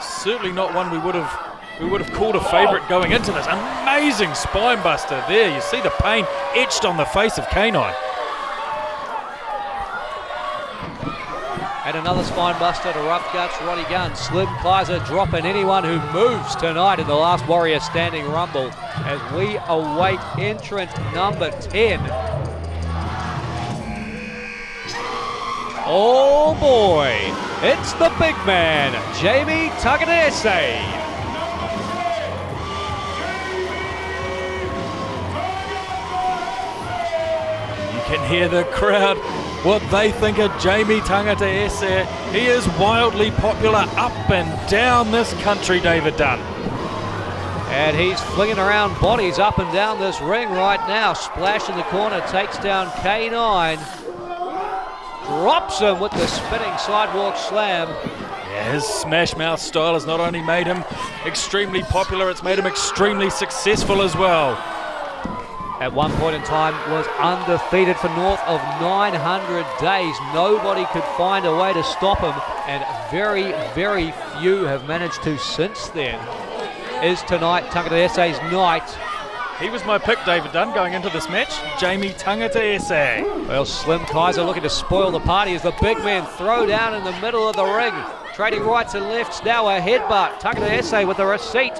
Certainly not one we would have called a favourite going into this. Amazing spine buster there. You see the pain etched on the face of K9. And another spine buster to Rough Guts Roddy Gunn. Slim Kaiser dropping anyone who moves tonight in the last Warrior Standing Rumble as we await entrant number 10. Oh boy, it's the big man, Jamie Tagadese. You can hear the crowd, what they think of Jamie Tagadese. He is wildly popular up and down this country, David Dunn. And he's flinging around bodies up and down this ring right now. Splash in the corner, takes down K9. Drops him with the spinning sidewalk slam. Yeah, his smash mouth style has not only made him extremely popular, it's made him extremely successful as well. At one point in time was undefeated for north of 900 days. Nobody could find a way to stop him, and very, very few have managed to since then. Is tonight Tangadese's night? He was my pick, David Dunn, going into this match. Jamie Tagadese. Well, Slim Kaiser looking to spoil the party as the big men throw down in the middle of the ring. Trading rights and lefts, now a headbutt. Tagadese with the receipt.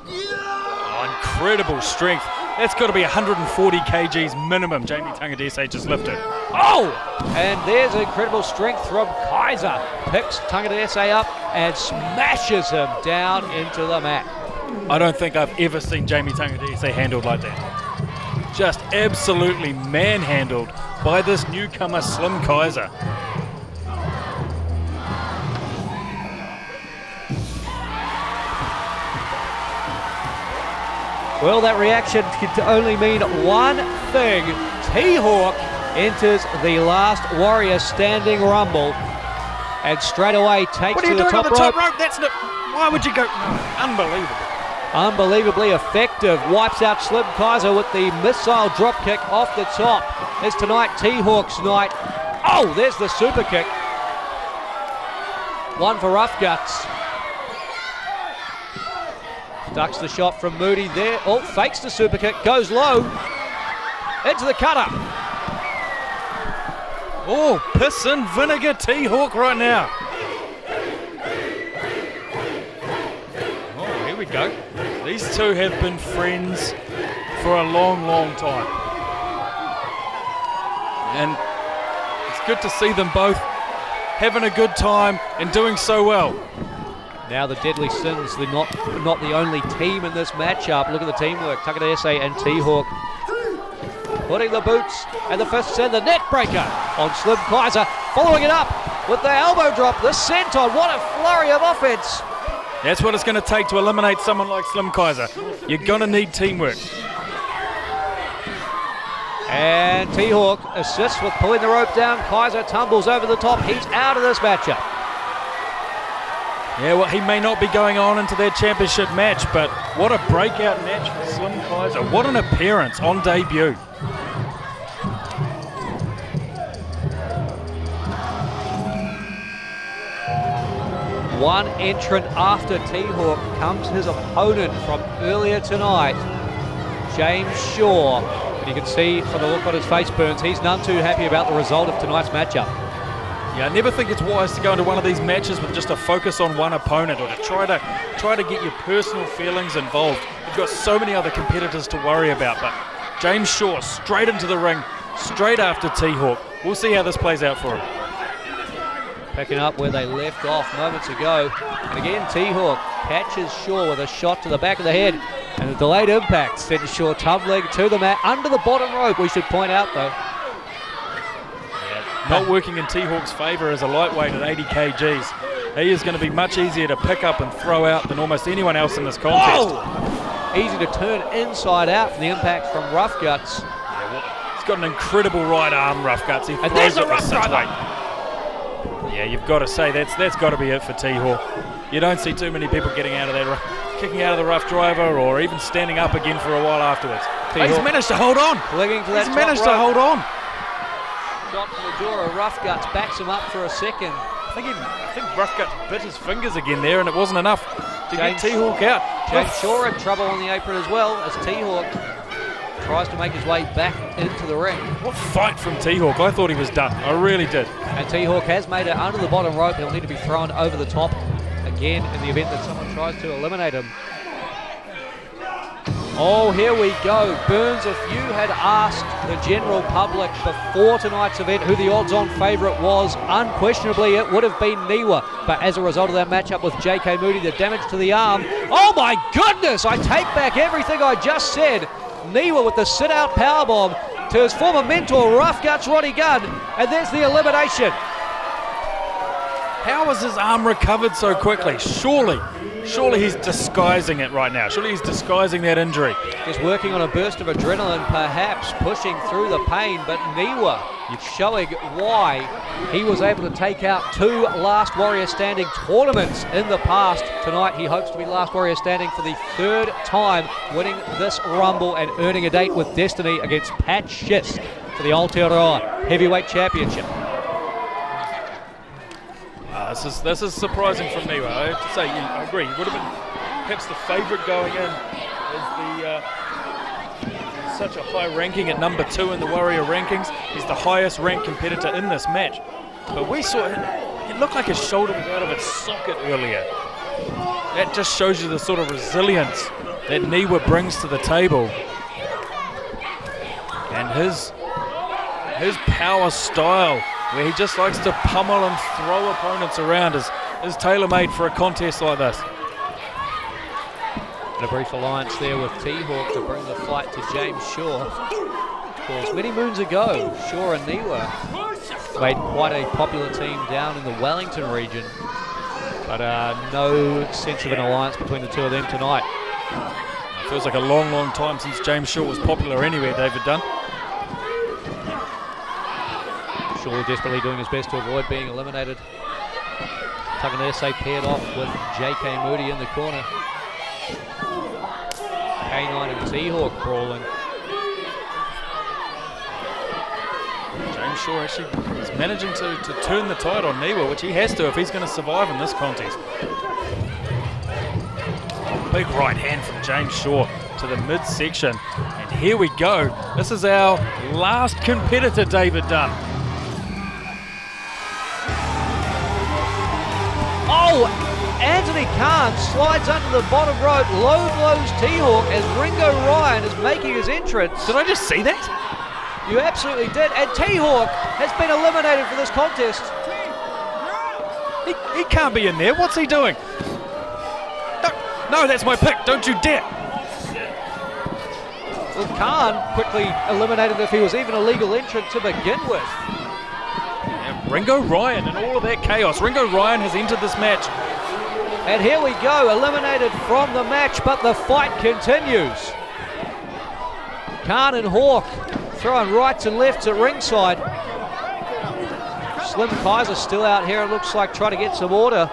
Oh, incredible strength. That's got to be 140 kgs minimum Jamie Tagadese just lifted. Oh! And there's incredible strength from Kaiser. Picks Tagadese up and smashes him down into the mat. I don't think I've ever seen Jamie Tagadese handled like that. Just absolutely manhandled by this newcomer Slim Kaiser. Well, that reaction could only mean one thing. T-Hawke enters the last Warrior Standing Rumble and straight away takes to the top rope. What are you doing on the top rope? That's not... Why would you go... No, unbelievable. Unbelievably effective. Wipes out Slim Kaiser with the missile drop kick off the top. It's tonight T-Hawke's night. Oh, there's the super kick. One for Rough Guts. Ducks the shot from Moody there. Oh, fakes the super kick, goes low. Into the cutter. Oh, piss and vinegar T-Hawke right now. Oh, here we go. These two have been friends for a long, long time. And it's good to see them both having a good time and doing so well. Now the Deadly Sins, they're not the only team in this matchup. Look at the teamwork. Tagadese and T-Hawke putting the boots and the fists and the neck breaker on Slim Kaiser. Following it up with the elbow drop, the senton. What a flurry of offense. That's what it's going to take to eliminate someone like Slim Kaiser. You're going to need teamwork. And T-Hawke assists with pulling the rope down. Kaiser tumbles over the top. He's out of this matchup. Yeah, well, he may not be going on into their championship match, but what a breakout match for Slim Kaiser. What an appearance on debut. One entrant after T-Hawk comes his opponent from earlier tonight, James Shaw. And you can see from the look on his face, Burns, he's none too happy about the result of tonight's matchup. Yeah, I never think it's wise to go into one of these matches with just a focus on one opponent or to try to get your personal feelings involved. You've got so many other competitors to worry about, but James Shaw straight into the ring, straight after T-Hawk. We'll see how this plays out for him. Picking up where they left off moments ago. And again, T-Hawk catches Shaw with a shot to the back of the head. And the delayed impact sends Shaw tumbling to the mat under the bottom rope, we should point out though. Not working in T-Hawk's favour as a lightweight at 80 kgs. He is going to be much easier to pick up and throw out than almost anyone else in this contest. Whoa! Easy to turn inside out from the impact from Rough Guts. Yeah, well, he's got an incredible right arm, Rough Guts. He And throws there's it a with rough such weight. Yeah, you've got to say that's got to be it for T-Hawk. You don't see too many people getting out of there, kicking out of the rough driver, or even standing up again for a while afterwards. He's managed to hold on. Clinging to that He's managed to hold on. Shot from the jaw, Rough Guts backs him up for a second. I think Rough Guts bit his fingers again there, and it wasn't enough to get T-Hawk out. James Shaw in trouble on the apron as well as T-Hawk tries to make his way back into the ring. What fight from T-Hawk. I thought he was done. I really did. And T-Hawk has made it under the bottom rope. He'll need to be thrown over the top again in the event that someone tries to eliminate him. Oh, here we go. Burns, if you had asked the general public before tonight's event who the odds-on favourite was, unquestionably it would have been NIWA. But as a result of that matchup with JK Moody, the damage to the arm. Oh my goodness! I take back everything I just said. NIWA with the sit-out powerbomb to his former mentor, Rough Guts Roddy Gunn. And there's the elimination. How has his arm recovered so quickly? Surely he's disguising it right now. Surely he's disguising that injury. Just working on a burst of adrenaline, perhaps pushing through the pain, but NIWA showing why he was able to take out 2 Last Warrior Standing tournaments in the past. Tonight he hopes to be Last Warrior Standing for the 3rd time, winning this Rumble and earning a date with Destiny against Pat Schisk for the Aotearoa Heavyweight Championship. This is surprising from NIWA. I have to say, I agree. He would have been perhaps the favourite going in as such a high ranking at number 2 in the Warrior rankings. He's the highest ranked competitor in this match. But we saw it looked like his shoulder was out of its socket earlier. That just shows you the sort of resilience that NIWA brings to the table. And his power style, where he just likes to pummel and throw opponents around, is tailor-made for a contest like this. And a brief alliance there with T-Hawk to bring the fight to James Shaw. Of course, many moons ago, Shaw and NIWA made quite a popular team down in the Wellington region, but no sense of an alliance between the two of them tonight. It feels like a long, long time since James Shaw was popular anywhere, David Dunn. Shaw desperately doing his best to avoid being eliminated. Takanese paired off with JK Moody in the corner. K9 and T-Hawk brawling. James Shaw actually is managing to turn the tide on NIWA, which he has to if he's going to survive in this contest. Big right hand from James Shaw to the midsection. And here we go. This is our last competitor, David Dunn. Oh, Anthony Khan slides under the bottom rope, low blows T-Hawk as Ringo Ryan is making his entrance. Did I just see that? You absolutely did. And T-Hawk has been eliminated for this contest. He can't be in there. What's he doing? No, that's my pick. Don't you dare. Well, Khan quickly eliminated if he was even a legal entrant to begin with. Ringo Ryan and all of that chaos. Ringo Ryan has entered this match. And here we go, eliminated from the match, but the fight continues. Khan and Hawke throwing rights and lefts at ringside. Slim Kaiser still out here, it looks like, trying to get some order.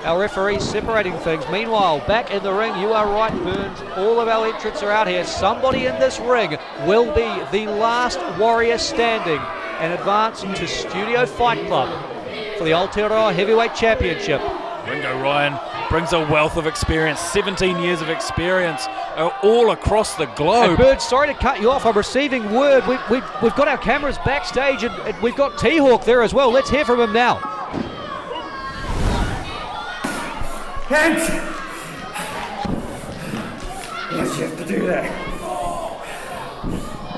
Our referee separating things. Meanwhile, back in the ring, you are right, Burns. All of our entrants are out here. Somebody in this ring will be the last warrior standing and advance to Studio Fight Club for the Aotearoa Heavyweight Championship. Ringo Ryan brings a wealth of experience, 17 years of experience all across the globe. And Burns, sorry to cut you off. I'm receiving word. We've got our cameras backstage and we've got Hawke there as well. Let's hear from him now. Hands! Yes, you have to do that.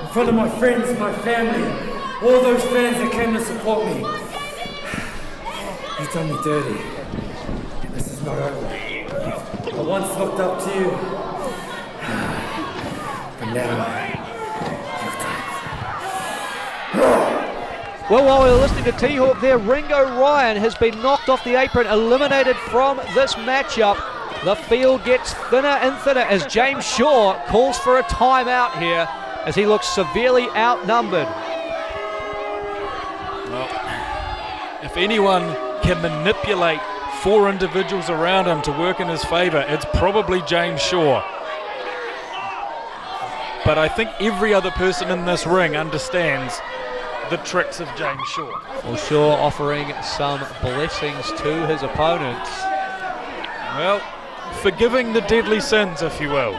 In front of my friends, my family, all those fans that came to support me. You've done me dirty. This is not over. I once looked up to you, but now you've done. Well, while we were listening to Hawke there, Ringo Ryan has been knocked off the apron, eliminated from this matchup. The field gets thinner and thinner as James Shaw calls for a timeout here as he looks severely outnumbered. Well, if anyone can manipulate 4 individuals around him to work in his favour, it's probably James Shaw. But I think every other person in this ring understands the tricks of James Shaw. Well, Shaw offering some blessings to his opponents. Well, forgiving the deadly sins, if you will.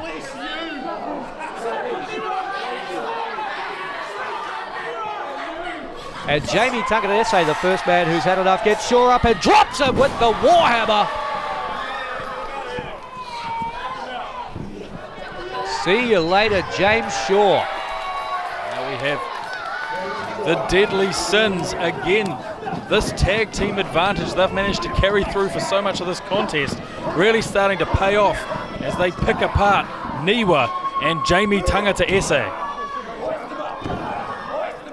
And Jamie Takadese, the first man who's had enough, gets Shaw up and drops him with the Warhammer. See you later, James Shaw. Now we have the deadly sins again. This tag team advantage they've managed to carry through for so much of this contest really starting to pay off as they pick apart NIWA and Jamie Tangata Ese.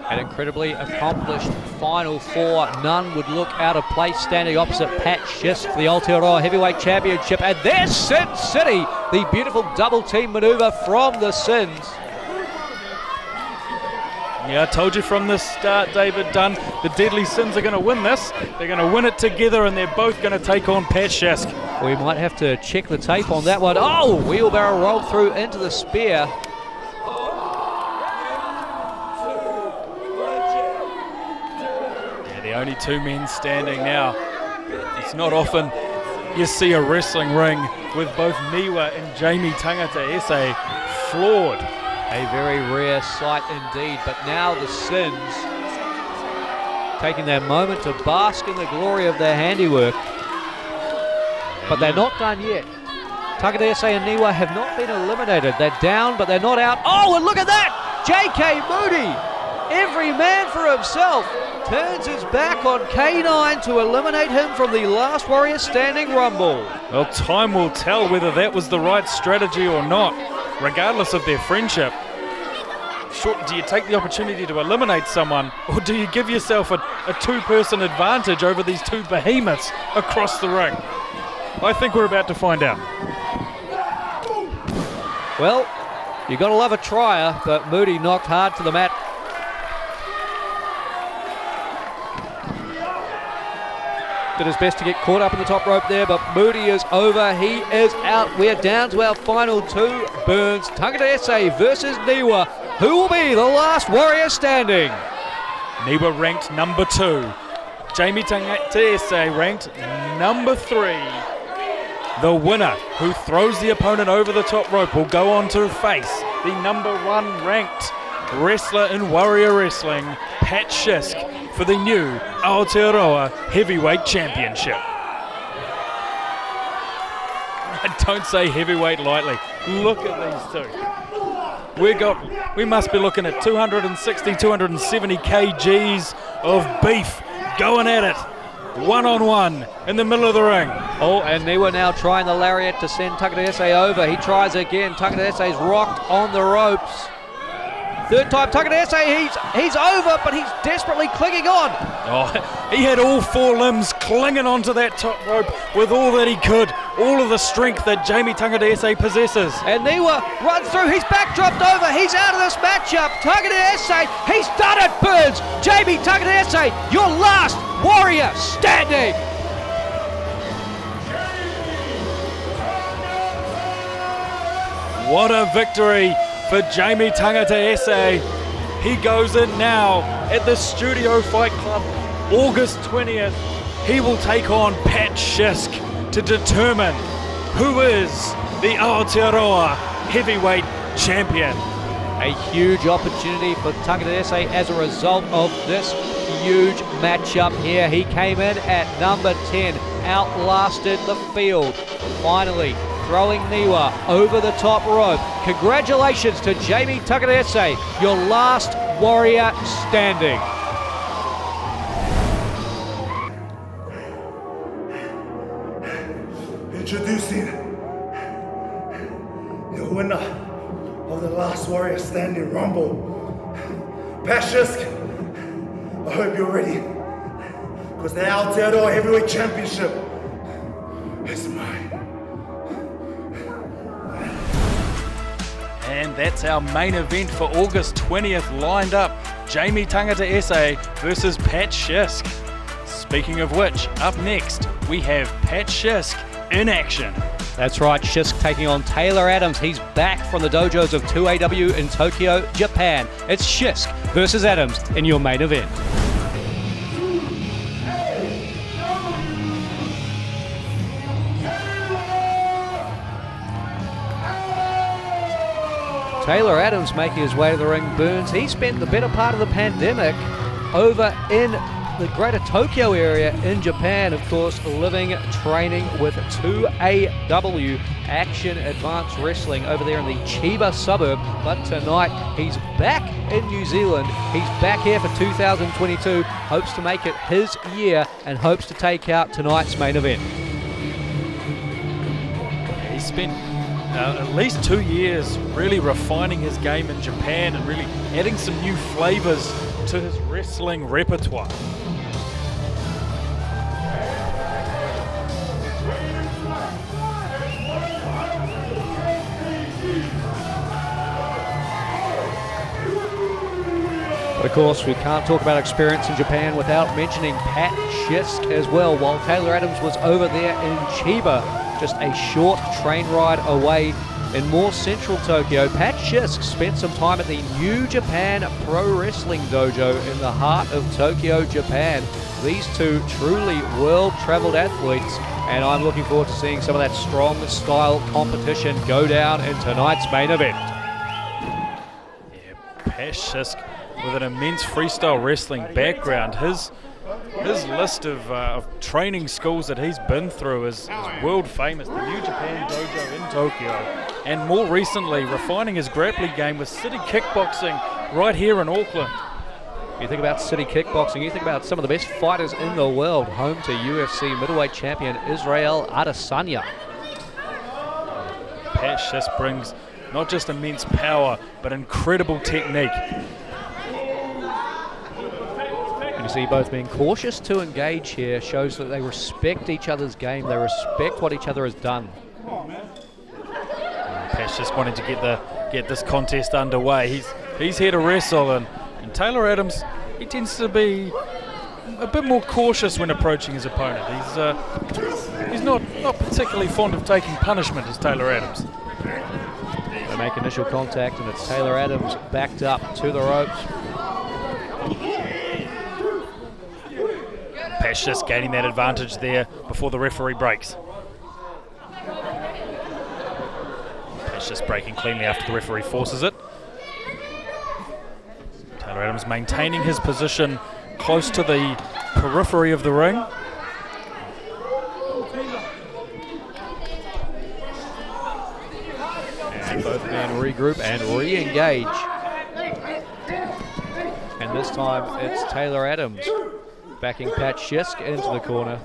An incredibly accomplished Final Four. None would look out of place standing opposite Pat Schisk for the Aotearoa Heavyweight Championship. And there's Sin City, the beautiful double team maneuver from the Sins. Yeah, I told you from the start, David Dunn, the Deadly Sins are going to win this. They're going to win it together and they're both going to take on Pat Schisk. We might have to check the tape on that one. Oh, wheelbarrow rolled through into the spear. Yeah, the only 2 men standing now. It's not often you see a wrestling ring with both NIWA and Jamie Tangata Ese floored. A very rare sight indeed, but now the Sins taking their moment to bask in the glory of their handiwork. But they're not done yet. Takadese and NIWA have not been eliminated. They're down, but they're not out. Oh, and look at that! JK Moody, every man for himself, turns his back on K9 to eliminate him from the last Warrior Standing Rumble. Well, time will tell whether that was the right strategy or not, regardless of their friendship. Sure, do you take the opportunity to eliminate someone, or do you give yourself a 2-person advantage over these 2 behemoths across the ring? I think we're about to find out. Well, you got to love a trier, but Moody knocked hard to the mat. Did his best to get caught up in the top rope there, but Moody is over. He is out. We're down to our final 2. Burns, Takadese versus NIWA. Who will be the last warrior standing? NIWA ranked number 2. Jamie Tangata ranked number 3. The winner, who throws the opponent over the top rope, will go on to face the number 1 ranked wrestler in Warrior Wrestling, Pat Schisk, for the new Aotearoa Heavyweight Championship. I don't say heavyweight lightly. Look at these 2. We must be looking at 260, 270 kgs of beef going at it, one-on-one in the middle of the ring. Oh, and NIWA now trying the lariat to send Takadese over. He tries again. Takadese's rocked on the ropes. Third time, Takadese, he's over, but he's desperately clinging on. Oh, he had all 4 limbs clinging onto that top rope with all that he could, all of the strength that Jamie Takadese possesses. And NIWA runs through, he's backdropped over, he's out of this matchup. Takadese, he's done it, Burns. Jamie Takadese, your last warrior standing. What a victory for Jamie Tangata Ese. He goes in now at the Studio Fight Club, August 20th. He will take on Pat Schisk to determine who is the Aotearoa heavyweight champion. A huge opportunity for Tangata Ese as a result of this huge matchup here. He came in at number 10, outlasted the field, finally throwing NIWA over the top rope. Congratulations to Jamie Tangata Ese, your last warrior standing. Introducing the winner of the last warrior standing rumble, Pat Schisk. I hope you're ready, because the Aotearoa Heavyweight Championship is mine. And that's our main event for August 20th lined up. Jamie Tangata Ese versus Pat Schisk. Speaking of which, up next we have Pat Schisk in action. That's right, Schisk taking on Taylor Adams. He's back from the dojos of 2AW in Tokyo, Japan. It's Schisk versus Adams in your main event. Taylor Adams making his way to the ring. Burns, he spent the better part of the pandemic over in the greater Tokyo area in Japan, of course, living, training with 2AW Action Advanced Wrestling over there in the Chiba suburb. But tonight he's back in New Zealand. He's back here for 2022, hopes to make it his year and hopes to take out tonight's main event. He spent at least 2 years really refining his game in Japan and really adding some new flavors to his wrestling repertoire. But of course, we can't talk about experience in Japan without mentioning Pat Schisk as well. While Taylor Adams was over there in Chiba, just a short train ride away in more central Tokyo, Pat Schisk spent some time at the New Japan Pro Wrestling Dojo in the heart of Tokyo, Japan. These two truly world-traveled athletes, and I'm looking forward to seeing some of that strong style competition go down in tonight's main event. Yeah, Pat Schisk with an immense freestyle wrestling background. His list of training schools that he's been through is world famous. The New Japan Dojo in Tokyo, and more recently refining his grappling game with City Kickboxing right here in Auckland. You think about City Kickboxing, you think about some of the best fighters in the world, home to UFC middleweight champion Israel Adesanya. Pat Schisk brings not just immense power, but incredible technique. You see both being cautious to engage here shows that they respect each other's game, they respect what each other has done. Pat Schisk wanting to get this contest underway. He's here to wrestle, and Taylor Adams, he tends to be a bit more cautious when approaching his opponent. He's not particularly fond of taking punishment as Taylor Adams. They make initial contact, and it's Taylor Adams backed up to the ropes. Pat Schisk gaining that advantage there before the referee breaks. Pat Schisk breaking cleanly after the referee forces it. Taylor Adams maintaining his position close to the periphery of the ring. And both men regroup and re-engage. And this time it's Taylor Adams backing Pat Schisk into the corner.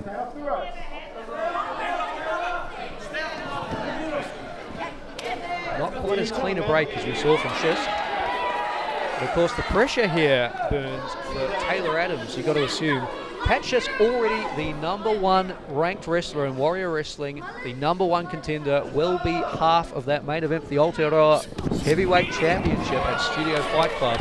Not quite as clean a break as we saw from Schisk. But of course the pressure here, Burns, for Taylor Adams, you've got to assume. Pat Schisk already the #1 ranked wrestler in Warrior Wrestling, the #1 contender, will be half of that main event for the Aotearoa Heavyweight Championship at Studio Fight Club.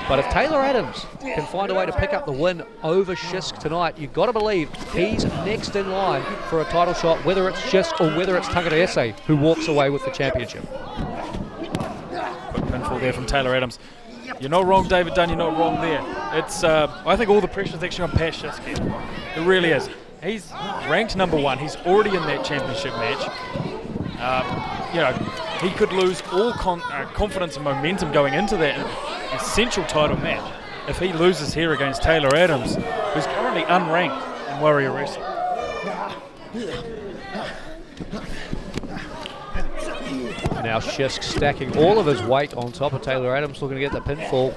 But if Taylor Adams can find a way to pick up the win over Schisk tonight, you've got to believe he's next in line for a title shot, whether it's Schisk or whether it's Tangata Ese who walks away with the championship. there from Taylor Adams. You're not wrong, David Dunn, you're not wrong there. It's, I think all the pressure is actually on Pat Schisk. It really is. He's ranked #1. He's already in that championship match. He could lose all confidence and momentum going into that essential title match if he loses here against Taylor Adams, who's currently unranked in Warrior Wrestling. Now Schisk stacking all of his weight on top of Taylor Adams, looking to get the pinfall.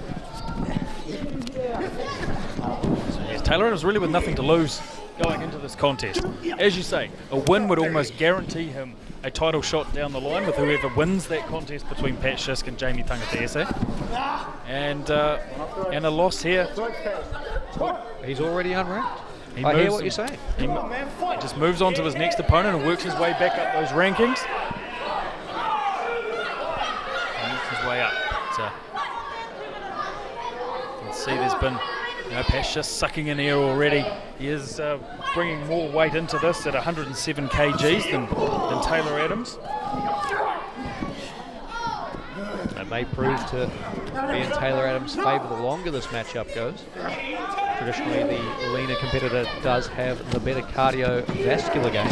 So yes, Taylor Adams really with nothing to lose going into this contest. As you say, a win would almost guarantee him a title shot down the line with whoever wins that contest between Pat Schisk and Jamie Tangatese. And a loss here. He's already unranked. He I hear moves what you're saying. He just moves on to his next opponent and works his way back up those rankings. And works his way up. So, you can see there's been Pat Schisk sucking in air already. He is bringing more weight into this at 107 kgs than Taylor Adams. That may prove to be in Taylor Adams' favour the longer this matchup goes. Traditionally, the leaner competitor does have the better cardiovascular game.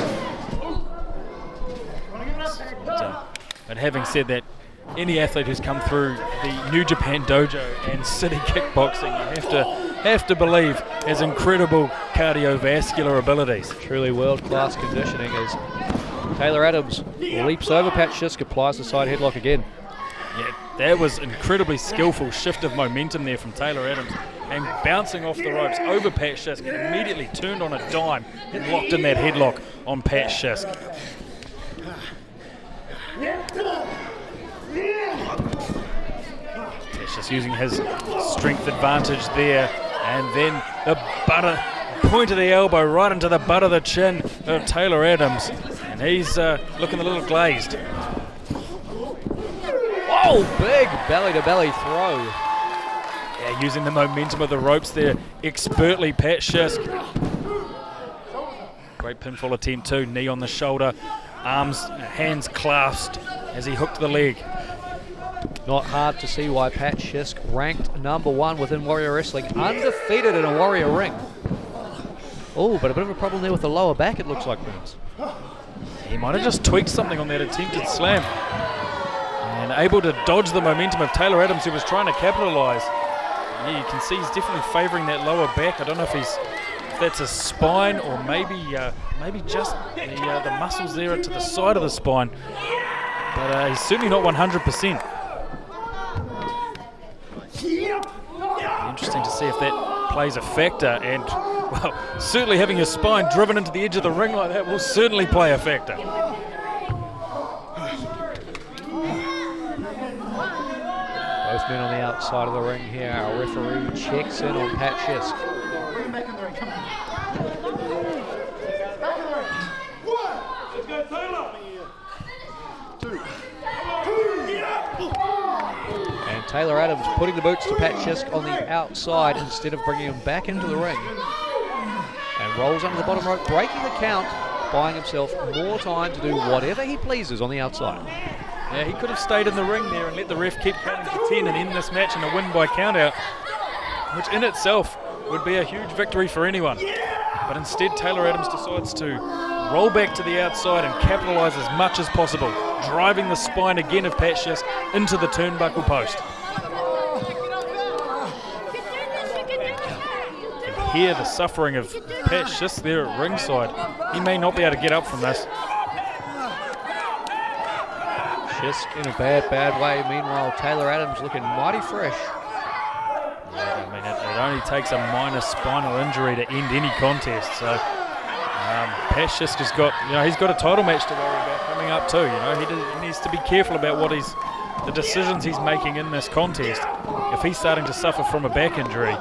But having said that, any athlete who's come through the New Japan Dojo and City Kickboxing, you have to believe has incredible cardiovascular abilities. Truly world-class conditioning as Taylor Adams leaps over Pat Schisk, applies the side headlock again. Yeah, that was incredibly skillful shift of momentum there from Taylor Adams, and bouncing off the ropes over Pat Schisk, and immediately turned on a dime and locked in that headlock on Pat Schisk. Pat's just using his strength advantage there, and then the point of the elbow right into the butt of the chin of Taylor Adams, and he's looking a little glazed. Oh, big belly-to-belly throw. Yeah, using the momentum of the ropes there expertly, Pat Schisk. Great pinfall attempt too, knee on the shoulder, hands clasped as he hooked the leg. Not hard to see why Pat Schisk ranked #1 within Warrior Wrestling, undefeated in a Warrior ring. Oh, but a bit of a problem there with the lower back, it looks like, Burns. He might have just tweaked something on that attempted slam. And able to dodge the momentum of Taylor Adams, who was trying to capitalise. Yeah, you can see he's definitely favouring that lower back. I don't know if that's a spine or maybe just the muscles there to the side of the spine. But he's certainly not 100%. Interesting to see if that plays a factor, and well, certainly having your spine driven into the edge of the ring like that will certainly play a factor. Both men on the outside of the ring here. Our referee checks in on Pat Schisk. Bring him back in the ring, come on. Back in the ring. One. Let's go, Taylor. Two. And Taylor Adams putting the boots to Pat Schisk on the outside instead of bringing him back into the ring. And rolls under the bottom rope, breaking the count, buying himself more time to do whatever he pleases on the outside. Yeah, he could have stayed in the ring there and let the ref keep counting to 10 and end this match in a win by countout, which in itself would be a huge victory for anyone. But instead, Taylor Adams decides to roll back to the outside and capitalise as much as possible, driving the spine again of Pat Schisk into the turnbuckle post. You can hear the suffering of Pat Schisk there at ringside. He may not be able to get up from this. Schisk in a bad way. Meanwhile, Taylor Adams looking mighty fresh. Yeah, I mean, it only takes a minor spinal injury to end any contest. So Pat Schisk has got, he's got a title match to worry about coming up too. He needs to be careful about the decisions he's making in this contest. If he's starting to suffer from a back injury,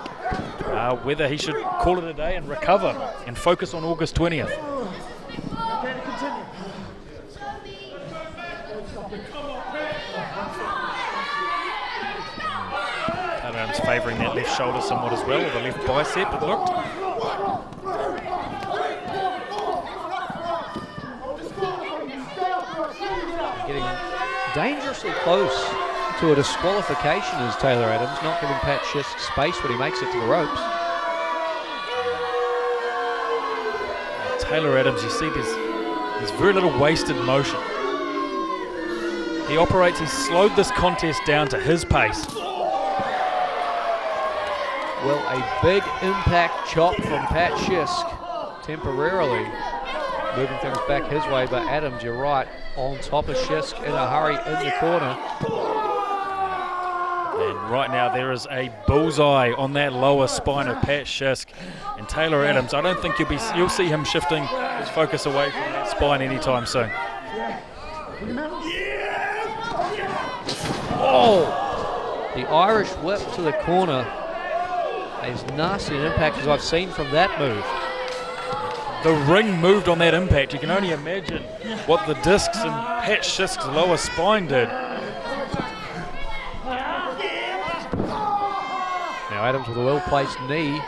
whether he should call it a day and recover and focus on August 20th. Adams favouring that left shoulder somewhat as well, or the left bicep it looked. Getting dangerously close to a disqualification is Taylor Adams, not giving Pat Schisk space when he makes it to the ropes. Taylor Adams, you see there's very little wasted motion. He operates, he's slowed this contest down to his pace. Well, a big impact chop from Pat Schisk, temporarily moving things back his way, but Adams, you're right, on top of Schisk in a hurry in the corner. And right now there is a bullseye on that lower spine of Pat Schisk. And Taylor Adams, I don't think you'll see him shifting his focus away from that spine anytime soon. Oh! The Irish whip to the corner. As nasty an impact as I've seen from that move. The ring moved on that impact. You can only imagine what the discs in Pat Schisk's lower spine did. Now Adams with a well-placed knee.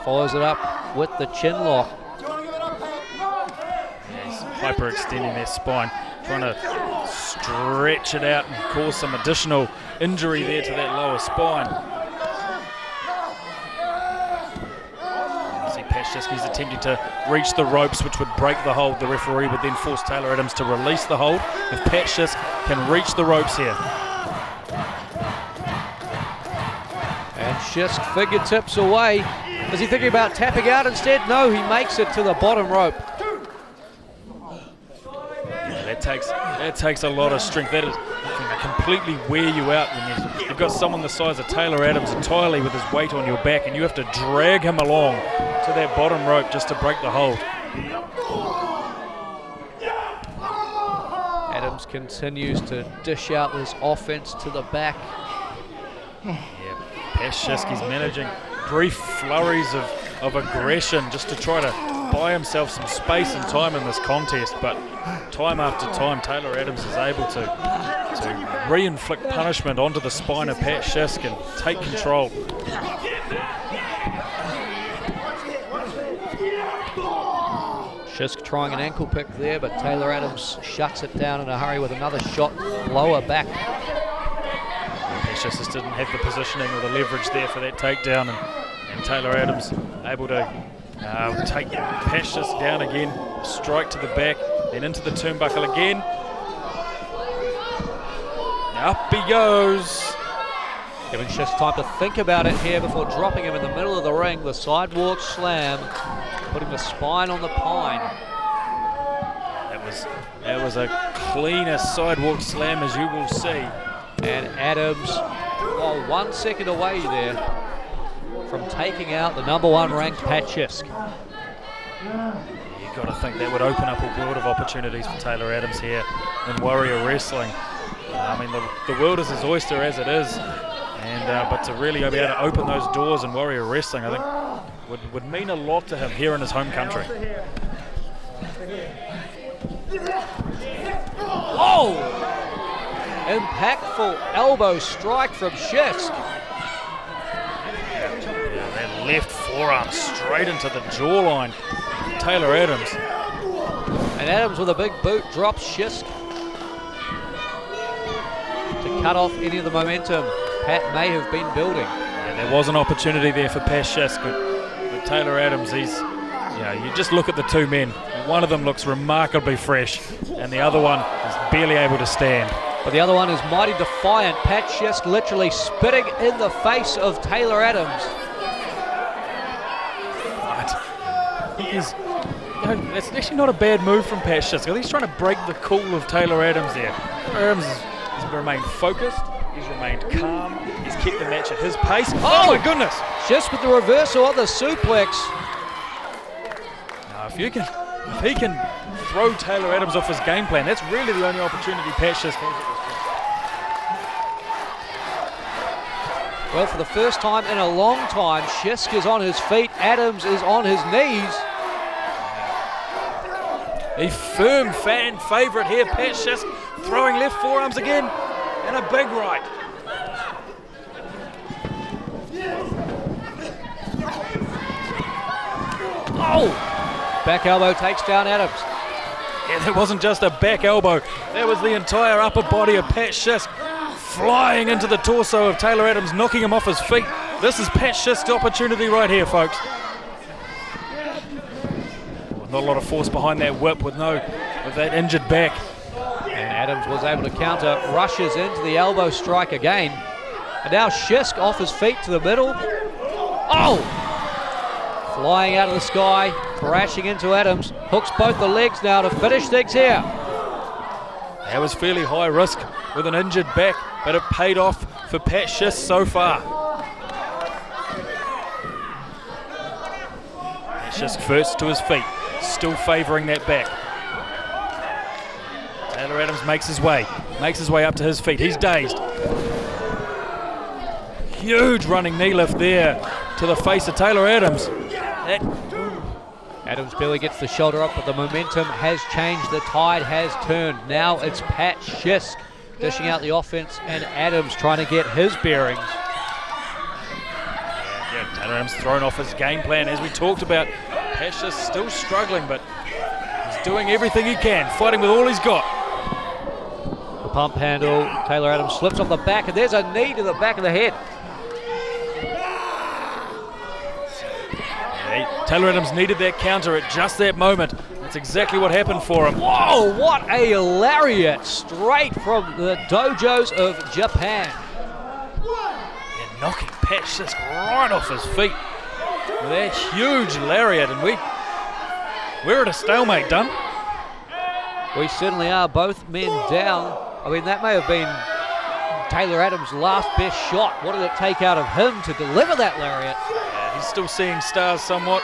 Follows it up with the chin lock. Yeah, he's hyperextending their spine, trying to stretch it out and cause some additional injury there to that lower spine. Schisk attempting to reach the ropes, which would break the hold. The referee would then force Taylor Adams to release the hold if Pat Schisk can reach the ropes here. And Schisk fingertips away. Is he thinking about tapping out instead? No, he makes it to the bottom rope. Yeah, that takes a lot of strength. That is completely wear you out when you've got someone the size of Taylor Adams entirely with his weight on your back, and you have to drag him along to that bottom rope just to break the hold. Adams continues to dish out this offense to the back. Yeah, Pat Schisk is managing brief flurries of aggression just to try to buy himself some space and time in this contest, but time after time Taylor Adams is able to re-inflict punishment onto the spine of Pat Schisk and take control. Schisk trying an ankle pick there, but Taylor Adams shuts it down in a hurry with another shot lower back. Pat Schisk just didn't have the positioning or the leverage there for that takedown, and Taylor Adams able to take Pat Schisk down again, strike to the back, then into the turnbuckle again. Up he goes. Giving Schisk time to think about it here before dropping him in the middle of the ring. The sidewalk slam, putting the spine on the pine. That was a clean sidewalk slam, as you will see. And Adams, 1 second away there from taking out the #1 ranked Pat Schisk. You've got to think that would open up a world of opportunities for Taylor Adams here in Warrior Wrestling. I mean, the world is his oyster as it is, and but to really be able to open those doors in Warrior Wrestling, I think would mean a lot to him here in his home country. Oh! Impactful elbow strike from Schisk. Yeah, that left forearm straight into the jawline. Taylor Adams. And Adams with a big boot drops Schisk to cut off any of the momentum Pat may have been building. Yeah, there was an opportunity there for Pat Schisk, but Taylor Adams, you just look at the two men. One of them looks remarkably fresh, and the other one is barely able to stand. But the other one is mighty defiant. Pat Schisk literally spitting in the face of Taylor Adams. That's actually not a bad move from Pat Schisk. I think he's trying to break the cool of Taylor Adams there. Taylor Adams has remained focused, he's remained calm, he's kept the match at his pace. Oh my goodness! Schisk with the reversal of the suplex. Now if he can throw Taylor Adams off his game plan, that's really the only opportunity Pat Schisk has at this point. Well, for the first time in a long time, Schisk is on his feet, Adams is on his knees. A firm fan favourite here, Pat Schisk, throwing left forearms again, and a big right. Oh! Back elbow takes down Adams. Yeah, that wasn't just a back elbow, that was the entire upper body of Pat Schisk flying into the torso of Taylor Adams, knocking him off his feet. This is Pat Schisk's opportunity right here, folks. Not a lot of force behind that whip with that injured back. And Adams was able to counter, rushes into the elbow strike again. And now Schisk off his feet to the middle. Oh! Flying out of the sky, crashing into Adams. Hooks both the legs now to finish things here. That was fairly high risk with an injured back, but it paid off for Pat Schisk so far. Pat Schisk first to his feet, still favouring that back. Taylor Adams makes his way up to his feet. He's dazed. Huge running knee lift there to the face of Taylor Adams. Adams barely gets the shoulder up, but the momentum has changed. The tide has turned. Now it's Pat Schisk dishing out the offense and Adams trying to get his bearings. Yeah, Taylor Adams thrown off his game plan as we talked about. Pat Schisk still struggling, but he's doing everything he can, fighting with all he's got. The pump handle, Taylor Adams slips off the back, and there's a knee to the back of the head. Taylor Adams needed that counter at just that moment. That's exactly what happened for him. Whoa, what a lariat straight from the dojos of Japan. Yeah, knocking Pat Schisk right off his feet with that huge lariat, and we're at a stalemate, Dunn. We certainly are, both men down. I mean, that may have been Taylor Adams' last best shot. What did it take out of him to deliver that lariat? Yeah, he's still seeing stars somewhat.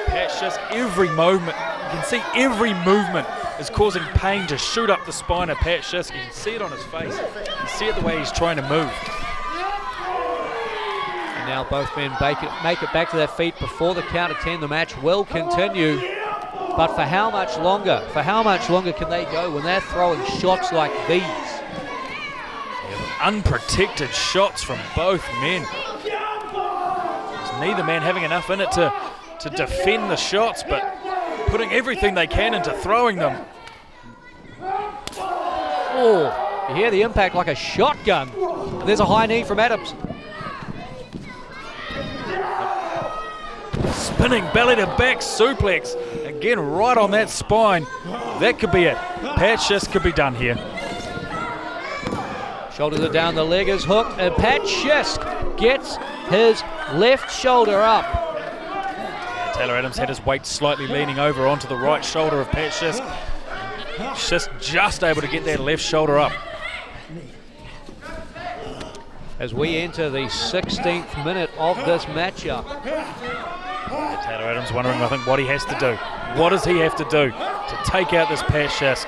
Pat Schisk, every movement, you can see every movement is causing pain to shoot up the spine of Pat Schisk. You can see it on his face. You can see it the way he's trying to move. And now both men make it back to their feet before the count of 10. The match will continue. But for how much longer? For how much longer can they go when they're throwing shots like these? Yeah, unprotected shots from both men. There's neither man having enough in it to defend the shots, but putting everything they can into throwing them. Oh, you hear the impact like a shotgun. And there's a high knee from Adams. Spinning belly to back suplex. Again, right on that spine. That could be it. Pat Schisk could be done here. Shoulders are down, the leg is hooked, and Pat Schisk gets his left shoulder up. Taylor Adams had his weight slightly leaning over onto the right shoulder of Pat Schisk. Schisk just able to get that left shoulder up. As we enter the 16th minute of this matchup. Taylor Adams wondering, I think, what he has to do. What does he have to do to take out this Pat Schisk?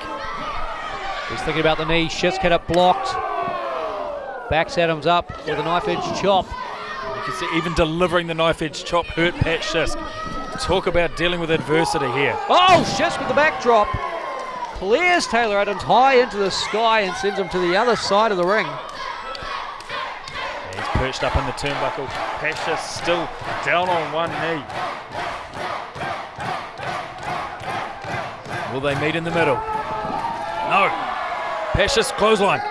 He's thinking about the knee. Schisk had it blocked. Backs Adams up with a knife edge chop. You can see even delivering the knife edge chop hurt Pat Schisk. Talk about dealing with adversity here. Oh, Schisk with the backdrop. Clears Taylor Adams high into the sky and sends him to the other side of the ring. He's perched up in the turnbuckle. Pat Schisk still down on one knee. Will they meet in the middle? No. Pat Schisk clothesline.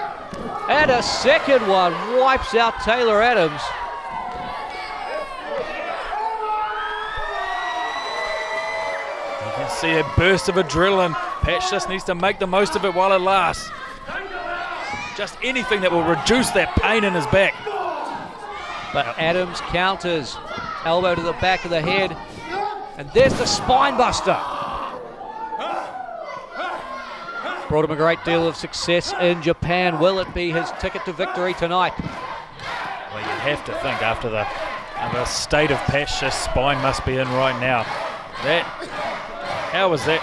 And a second one wipes out Taylor Adams. You can see a burst of adrenaline. Pat Schisk needs to make the most of it while it lasts. Just anything that will reduce that pain in his back. But Adams counters. Elbow to the back of the head. And there's the spine buster. Brought him a great deal of success in Japan. Will it be his ticket to victory tonight? Well, you'd have to think after the state of Pat Schisk's spine must be in right now. How was that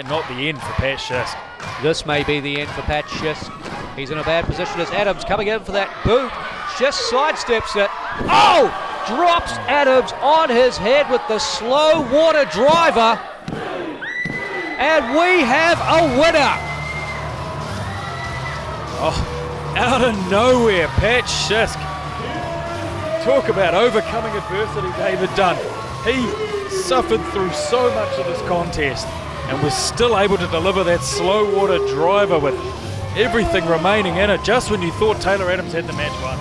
not the end for Pat Schisk? This may be the end for Pat Schisk. He's in a bad position as Adams coming in for that boot. Schisk sidesteps it. Oh! Drops Adams on his head with the slow water driver. And we have a winner. Oh, out of nowhere, Pat Schisk. Talk about overcoming adversity, David Dunn. He suffered through so much of this contest and was still able to deliver that slow water driver with everything remaining in it just when you thought Taylor Adams had the match won.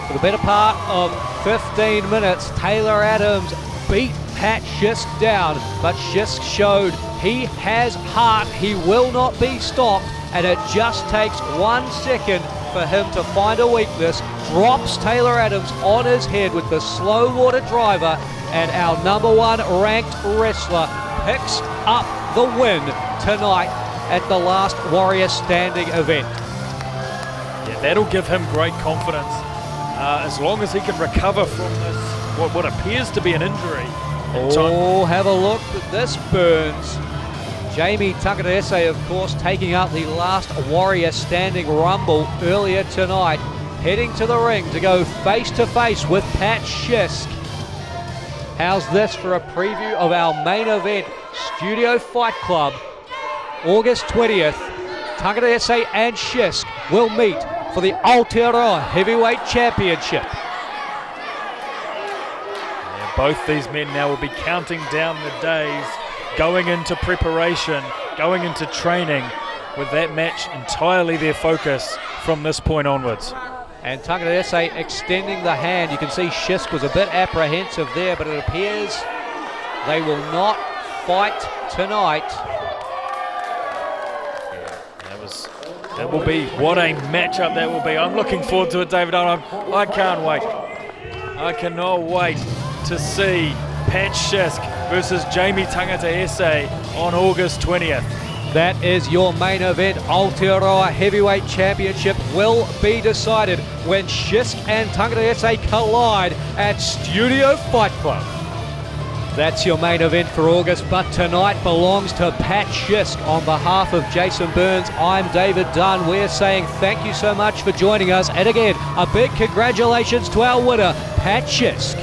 For the better part of 15 minutes, Taylor Adams beat Pat Schisk down, but Schisk showed he has heart, he will not be stopped, and it just takes 1 second for him to find a weakness, drops Taylor Adams on his head with the slow water driver, and our #1 ranked wrestler picks up the win tonight at the last Warrior Standing event. Yeah, that'll give him great confidence. As long as he can recover from this, what appears to be an injury. Oh, have a look at this, Burns. Jamie Takadarese, of course, taking up the last Warrior Standing Rumble earlier tonight, heading to the ring to go face-to-face with Pat Schisk. How's this for a preview of our main event, Studio Fight Club? August 20th, Takadarese and Schisk will meet for the Aotearoa Heavyweight Championship. Yeah, both these men now will be counting down the days, going into preparation, going into training, with that match entirely their focus from this point onwards. And Takadarese extending the hand. You can see Schisk was a bit apprehensive there, but it appears they will not fight tonight. That will be, what a matchup that will be. I'm looking forward to it, David. I can't wait. I cannot wait to see Pat Schisk versus Jamie Takadarese on August 20th. That is your main event. Aotearoa Heavyweight Championship will be decided when Schisk and Takadarese collide at Studio Fight Club. That's your main event for August, but tonight belongs to Pat Schisk. On behalf of Jason Burns, I'm David Dunn. We're saying thank you so much for joining us. And again, a big congratulations to our winner, Pat Schisk.